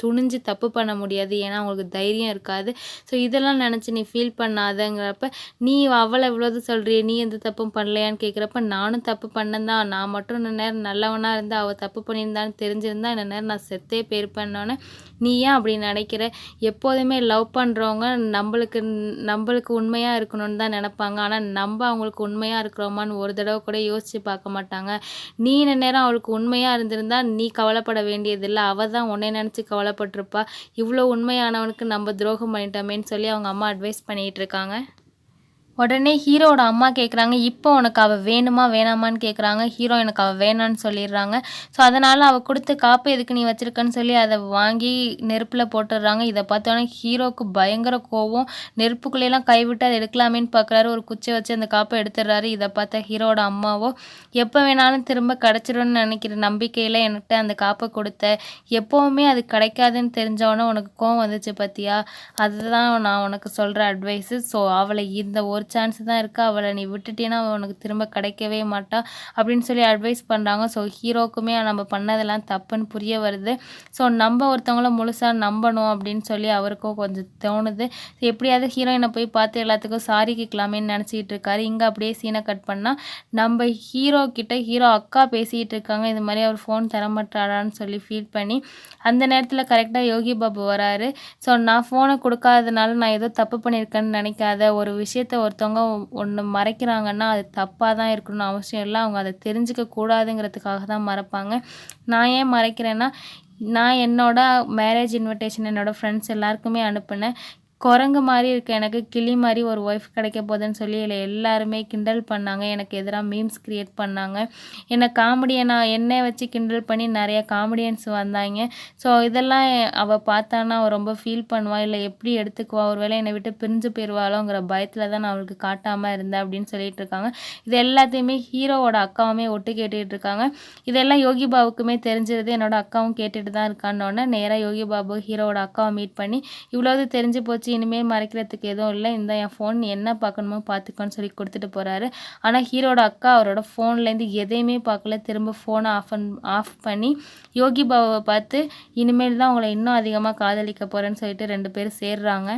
துணிஞ்சு தப்பு பண்ண முடியாது, ஏன்னா அவங்களுக்கு தைரியம் இருக்காது. ஸோ இதெல்லாம் நினச்சி நீ ஃபீல் பண்ணாதங்கிறப்ப, நீ அவளை இவ்வளோது சொல்கிறிய, நீ எந்த தப்பும் பண்ணலையான்னு கேட்குறப்ப, நானும் தப்பு பண்ணேன் தான், நான் மட்டும் இந்த நேரம் நல்லவனாக இருந்து அவள் தப்பு பண்ணியிருந்தான்னு தெரிஞ்சிருந்தா இந்த நேரம் நான் செத்தே போயிருப்பேன்னொன்னே, நீ ஏன் அப்படி நினைக்கிற, எப்போதுமே லவ் பண்ணுறவங்க நம்மளுக்கு உண்மையாக இருக்கணும்னு தான் நினப்பாங்க. ஆனால் நம்ம அவங்களுக்கு உண்மையாக இருக்கிறோமான்னு ஒரு தடவை கூட யோசித்து பார்க்க மாட்டாங்க. நீ இந்த நேரம் அவளுக்கு உண்மையாக இருந்திருந்தா நீ கவலைப்பட வேண்டியதில்லை, அவள் தான் உன்னை நினச்சி கவலைப்பட்டிருப்பா. இவ்வளோ உண்மையானவனுக்கு நம்ம துரோகம் பண்ணிட்டோமேன்னு சொல்லி அவங்க அம்மா அட்வைஸ் பண்ணிகிட்டு இருக்காங்க. உடனே ஹீரோவோட அம்மா கேட்குறாங்க, இப்போ உனக்கு அவள் வேணுமா வேணாமான்னு கேட்குறாங்க. ஹீரோ எனக்கு அவள் வேணான்னு சொல்லிடுறாங்க. ஸோ அதனால் அவள் கொடுத்த காப்பு எதுக்கு நீ வச்சுருக்கன்னு சொல்லி அதை வாங்கி நெருப்பில் போட்டுடுறாங்க. இதை பார்த்தோன்னே ஹீரோவுக்கு பயங்கர கோவம். நெருப்புக்குள்ளேலாம் கைவிட்டு அதை எடுக்கலாமேன்னு பார்க்குறாரு. ஒரு குச்சை வச்சு அந்த காப்பை எடுத்துடுறாரு. இதை பார்த்த ஹீரோவோட அம்மாவோ, எப்போ வேணாலும் திரும்ப கிடச்சிடும்னு நினைக்கிற நம்பிக்கையில் என்கிட்ட அந்த காப்பை கொடுத்த, எப்போவுமே அது கிடைக்காதுன்னு தெரிஞ்சவொன்னே உனக்கு கோவம் வந்துச்சு பார்த்தியா, அதுதான் நான் உனக்கு சொல்கிற அட்வைஸு. ஸோ அவளை இந்த ஒரு சான்ஸ் தான் இருக்குது, அவளை நீ விட்டுட்டேன்னா அவள் உனக்கு திரும்ப கிடைக்கவே மாட்டா அப்படின்னு சொல்லி அட்வைஸ் பண்ணுறாங்க. ஸோ ஹீரோக்குமே நம்ம பண்ணதெல்லாம் தப்புன்னு புரிய வருது. ஸோ நம்ம ஒருத்தவங்கள முழுசாக நம்பணும் அப்படின்னு சொல்லி அவருக்கும் கொஞ்சம் தோணுது. எப்படியாவது ஹீரோயினை போய் பார்த்து எல்லாத்துக்கும் சாரி கேட்கலாமேன்னு நினச்சிக்கிட்டு இருக்காரு. இங்கே அப்படியே சீனை கட் பண்ணால் நம்ம ஹீரோ அக்கா பேசிக்கிட்டு இருக்காங்க. இது மாதிரி அவர் ஃபோன் தரமாட்டாரான்னு சொல்லி ஃபீல் பண்ணி அந்த நேரத்தில் கரெக்டாக யோகி பாபு வராரு. ஸோ நான் ஃபோனை கொடுக்காததுனால நான் ஏதோ தப்பு பண்ணியிருக்கேன்னு நினைக்காத, ஒரு விஷயத்தை ஒருத்தவங்க ஒன்று மறைக்கிறாங்கன்னா அது தப்பாக தான் இருக்கணும்னு அவசியம் இல்லை, அவங்க அதை தெரிஞ்சுக்க கூடாதுங்கிறதுக்காக தான் மறைப்பாங்க. நான் ஏன் மறைக்கிறேன்னா, நான் என்னோட மேரேஜ் இன்விடேஷன் என்னோடய ஃப்ரெண்ட்ஸ் எல்லாருக்குமே அனுப்பினேன். குரங்கு மாதிரி இருக்க எனக்கு கிளி மாதிரி ஒரு ஒய்ஃப் கிடைக்க போதுன்னு சொல்லி இல்லை எல்லாருமே கிண்டல் பண்ணாங்க, எனக்கு எதிராக மீம்ஸ் க்ரியேட் பண்ணாங்க, என்னை வச்சு கிண்டல் பண்ணி நிறைய காமெடியன்ஸ் வந்தாங்க. ஸோ இதெல்லாம் அவள் பார்த்தானா அவள் ரொம்ப ஃபீல் பண்ணுவா, இல்லை எப்படி எடுத்துக்குவா, ஒரு வேளை என்னை விட்டு பிரிஞ்சு போயிடுவாளோங்கிற பயத்தில் தான் நான் அவளுக்கு காட்டாமல் இருந்தேன் அப்படின்னு சொல்லிட்டு இருக்காங்க. இது எல்லாத்தையுமே ஹீரோவோட அக்காவுமே ஒட்டு கேட்டுக்கிட்டு இருக்காங்க. இதெல்லாம் யோகி பாபுக்குமே தெரிஞ்சிருது. என்னோட அக்காவும் கேட்டுட்டு தான் இருக்கான்னொன்னே நேராக யோகி பாபு ஹீரோவோட அக்காவை மீட் பண்ணி, இவ்வளவு தெரிஞ்சு போச்சு, இனிமேல் மறைக்கிறதுக்கு எதுவும் இல்லை, இந்த என் ஃபோன் என்ன பார்க்கணுமோ பார்த்துக்கோன்னு சொல்லி கொடுத்துட்டு போகிறாரு. ஆனால் ஹீரோட அக்கா அவரோட ஃபோன்லேருந்து எதையுமே பார்க்கல, திரும்ப ஃபோனை ஆஃப் பண்ணி யோகி பாபாவை பார்த்து, இனிமேல் தான் உங்களை இன்னும் அதிகமாக காதலிக்க போகிறேன்னு சொல்லிட்டு 2 பேரும் சேர்றாங்க.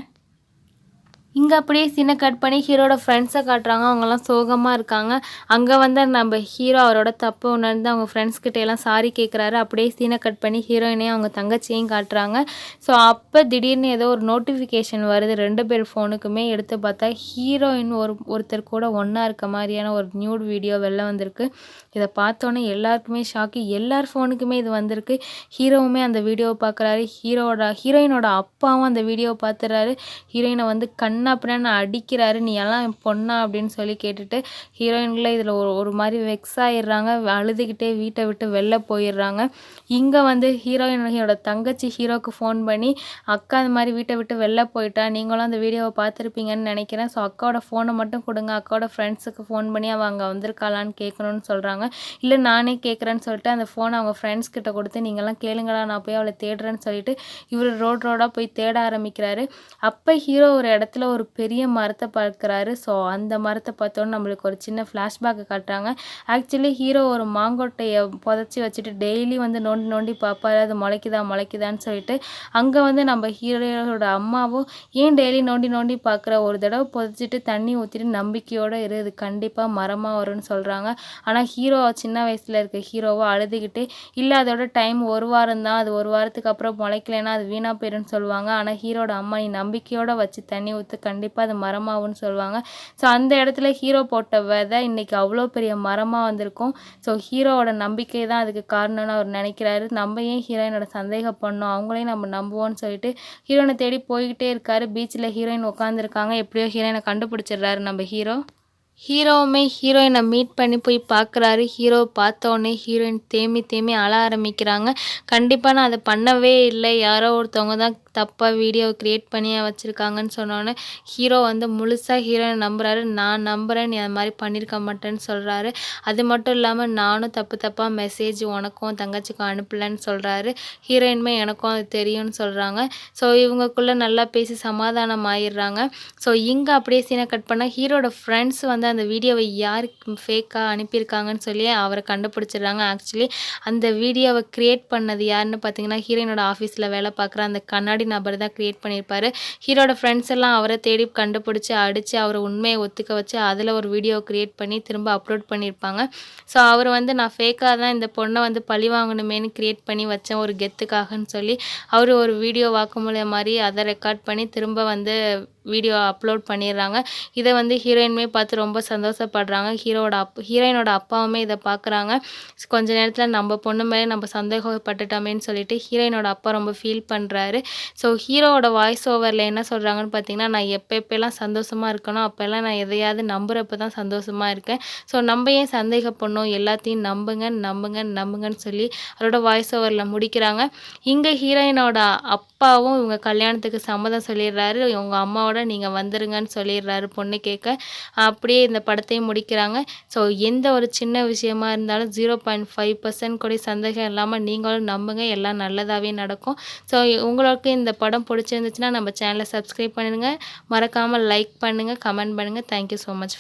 இங்கே அப்படியே சீனை கட் பண்ணி ஹீரோட ஃப்ரெண்ட்ஸை காட்டுறாங்க. அவங்கெல்லாம் சோகமாக இருக்காங்க. அங்கே வந்து நம்ம ஹீரோ அவரோட தப்பு உணர்ந்து அவங்க ஃப்ரெண்ட்ஸ்கிட்ட எல்லாம் சாரி கேட்குறாரு. அப்படியே சீனை கட் பண்ணி ஹீரோயினையும் அவங்க தங்கச்சியையும் காட்டுறாங்க. ஸோ அப்போ திடீர்னு ஏதோ ஒரு நோட்டிஃபிகேஷன் வருது 2 பேர் ஃபோனுக்குமே. எடுத்து பார்த்தா ஹீரோயின் ஒருத்தர் கூட ஒன்றா இருக்க மாதிரியான ஒரு நியூட் வீடியோ வெளில வந்திருக்கு. இதை பார்த்தோன்னே எல்லாருக்குமே ஷாக்கு. எல்லார் ஃபோனுக்குமே இது வந்திருக்கு. ஹீரோவுமே அந்த வீடியோவை பார்க்குறாரு. ஹீரோயினோட அப்பாவும் அந்த வீடியோவை பார்த்துறாரு. ஹீரோயினை வந்து கண்ணை கண்ணா பின்னான்னு அடிக்கிறாரு. "நீ எல்லாம் என் பொண்ணா?" அப்படின்னு சொல்லி கேட்டுட்டு ஹீரோயின்களே இதில் ஒரு மாதிரி வெக்ஸ் ஆயிடுறாங்க. அழுதுகிட்டே வீட்டை விட்டு வெளில போயிடுறாங்க. இங்கே வந்து ஹீரோயினோட தங்கச்சி ஹீரோவுக்கு ஃபோன் பண்ணி, "அக்கா இந்த மாதிரி வீட்டை விட்டு வெளில போயிட்டா. நீங்களும் அந்த வீடியோவை பார்த்துருப்பீங்கன்னு நினைக்கிறேன். ஸோ அக்காவோட ஃபோனை மட்டும் கொடுங்க. அக்காவோட ஃப்ரெண்ட்ஸுக்கு ஃபோன் பண்ணி அவள் அங்கே வந்திருக்காளான்னு கேட்கணும்னு சொல்கிறாங்க. இல்லை நானே கேட்குறேன்னு சொல்லிட்டு அந்த ஃபோனை அவங்க ஃப்ரெண்ட்ஸ் கிட்ட கொடுத்து, "நீங்கள்லாம் கேளுங்கடா, நான் போய் அவளை தேடுறேன்னு" சொல்லிட்டு இவர் ரோடாக போய் தேட ஆரம்பிக்கிறாரு. அப்போ ஹீரோ ஒரு இடத்துல ஒரு பெரிய மரத்தை பார்க்குறாரு. ஸோ அந்த மரத்தை பார்த்தோன்னு நம்மளுக்கு ஒரு சின்ன ஃப்ளாஷ்பேக்கை காட்டுறாங்க. ஆக்சுவலி ஹீரோ ஒரு மாங்கொட்டையை புதைச்சி வச்சுட்டு டெய்லி வந்து நோண்டி நோண்டி பார்ப்பாரு, அது முளைக்குதான்னு சொல்லிட்டு. அங்கே வந்து நம்ம ஹீரோட அம்மாவும், "ஏன் டெய்லி நோண்டி நோண்டி பார்க்குற? ஒரு தடவை புதைச்சிட்டு தண்ணி ஊற்றிட்டு நம்பிக்கையோடு இரு, இது கண்டிப்பாக மரமாக வரும்னு சொல்கிறாங்க. ஆனால் ஹீரோ சின்ன வயசில் இருக்க ஹீரோவை அழுதுகிட்டே, "இல்லை அதோட டைம் ஒரு வாரம் தான், அது ஒரு வாரத்துக்கு அப்புறம் முளைக்கலைன்னா அது வீணாக போயிடும்னு சொல்லுவாங்க. ஆனால் ஹீரோட அம்மா, "நீ நம்பிக்கையோடு வச்சு தண்ணி ஊற்று, கண்டிப்பாக அது மரமாகும்னு சொல்லுவாங்க." ஸோ அந்த இடத்துல ஹீரோ போட்ட விதை இன்னைக்கு அவ்வளோ பெரிய மரமாக வந்திருக்கும். ஸோ ஹீரோவோட நம்பிக்கை தான் அதுக்கு காரணம்னு அவர் நினைக்கிறாரு. நம்ம ஏன் ஹீரோயினோட சந்தேகம் பண்ணோம், அவங்களையும் நம்ம நம்புவோம்னு சொல்லிட்டு ஹீரோயினை தேடி போய்கிட்டே இருக்காரு. பீச்சில் ஹீரோயின் உட்காந்துருக்காங்க. எப்படியோ ஹீரோயினை கண்டுபிடிச்சிடுறாரு நம்ம ஹீரோ. ஹீரோவுமே ஹீரோயினை மீட் பண்ணி போய் பார்க்குறாரு. ஹீரோவை பார்த்தோன்னே ஹீரோயின் தேம்பி தேம்பி அழ ஆரம்பிக்கிறாங்க. "கண்டிப்பாக நான் அதை பண்ணவே இல்லை, யாரோ ஒருத்தவங்க தான் தப்பாக வீடியோ க்ரியேட் பண்ணி வச்சுருக்காங்கன்னு" சொன்னோன்னே ஹீரோ வந்து முழுசாக ஹீரோயினை நம்புறாரு. "நான் நம்புகிறேன், நீ அது மாதிரி பண்ணியிருக்க மாட்டேன்னு" சொல்கிறாரு. அது மட்டும் இல்லாமல், "நானும் தப்பாக மெசேஜ் உனக்கும் தங்கச்சிக்கும் அனுப்பலைன்னு" சொல்கிறாரு. ஹீரோயினுமே, "எனக்கும் அது தெரியும்னு" சொல்கிறாங்க. ஸோ இவங்களுக்குள்ளே நல்லா பேசி சமாதானம் ஆயிடுறாங்க. ஸோ இங்கே அப்படியே சீனை கட் பண்ணால் ஹீரோட ஃப்ரெண்ட்ஸ் வந்து அந்த வீடியோவை யாருக்கு ஃபேக்காக அனுப்பியிருக்காங்கன்னு சொல்லி அவரை கண்டுபிடிச்சிடுறாங்க. ஆக்சுவலி அந்த வீடியோவை க்ரியேட் பண்ணது யாருன்னு பார்த்தீங்கன்னா, ஹீரோயினோட ஆஃபீஸில் வேலை பார்க்குற அந்த கண்ணாடி நபர் தான் க்ரியேட் பண்ணியிருப்பார். ஹீரோட ஃப்ரெண்ட்ஸ் எல்லாம் அவரை தேடி கண்டுபிடிச்சி அடித்து அவரை உண்மையை ஒத்துக்க வச்சு அதில் ஒரு வீடியோ க்ரியேட் பண்ணி திரும்ப அப்லோட் பண்ணியிருப்பாங்க. ஸோ அவர் வந்து, "நான் ஃபேக்காக தான் இந்த பொண்ணை வந்து பழி வாங்கணுமேனு க்ரியேட் பண்ணி வச்சேன் ஒரு கெத்துக்காகன்னு" சொல்லி அவர் ஒரு வீடியோ வாக்குமூலம் மாதிரி அதை ரெக்கார்ட் பண்ணி திரும்ப வந்து வீடியோ அப்லோட் பண்ணிடுறாங்க. இதை வந்து ஹீரோயினுமே பார்த்து ரொம்ப சந்தோஷப்படுறாங்க. ஹீரோயினோட அப்பாவுமே இதை பார்க்குறாங்க. கொஞ்ச நேரத்தில் நம்ம பொண்ணு மேலே நம்ம சந்தேகப்பட்டுட்டோமேன்னு சொல்லிட்டு ஹீரோயினோட அப்பா ரொம்ப ஃபீல் பண்ணுறாரு. ஸோ ஹீரோவோட வாய்ஸ் ஓவரில் என்ன சொல்கிறாங்கன்னு பார்த்தீங்கன்னா, "நான் எப்பெல்லாம் சந்தோஷமாக இருக்கனோ அப்போல்லாம் நான் எதையாவது நம்புகிறப்ப தான் சந்தோஷமாக இருக்கேன். ஸோ நம்ம ஏன் சந்தேகப்படணும், எல்லாத்தையும் நம்புங்கன்னு" சொல்லி அவரோட வாய்ஸ் ஓவரில் முடிக்கிறாங்க. இங்கே ஹீரோயினோட அப்பாவும் இவங்க கல்யாணத்துக்கு சம்மதம் சொல்லிடுறாரு. இவங்க அம்மாவோட "நீங்கள் வந்துருங்கன்னு" சொல்லிடுறாரு பொண்ணு கேட்க. அப்படியே இந்த படத்தையும் முடிக்கிறாங்க. ஸோ எந்த ஒரு சின்ன விஷயமா இருந்தாலும் 0.5% கூட சந்தேகம் இல்லாமல் நீங்களும் நம்புங்க, எல்லாம் நல்லதாகவே நடக்கும். ஸோ உங்களுக்கு இந்த படம் பிடிச்சிருந்துச்சுன்னா நம்ம சேனலை சப்ஸ்கிரைப் பண்ணிடுங்க. மறக்காமல் லைக் பண்ணுங்கள், கமெண்ட் பண்ணுங்கள். Thank you so much.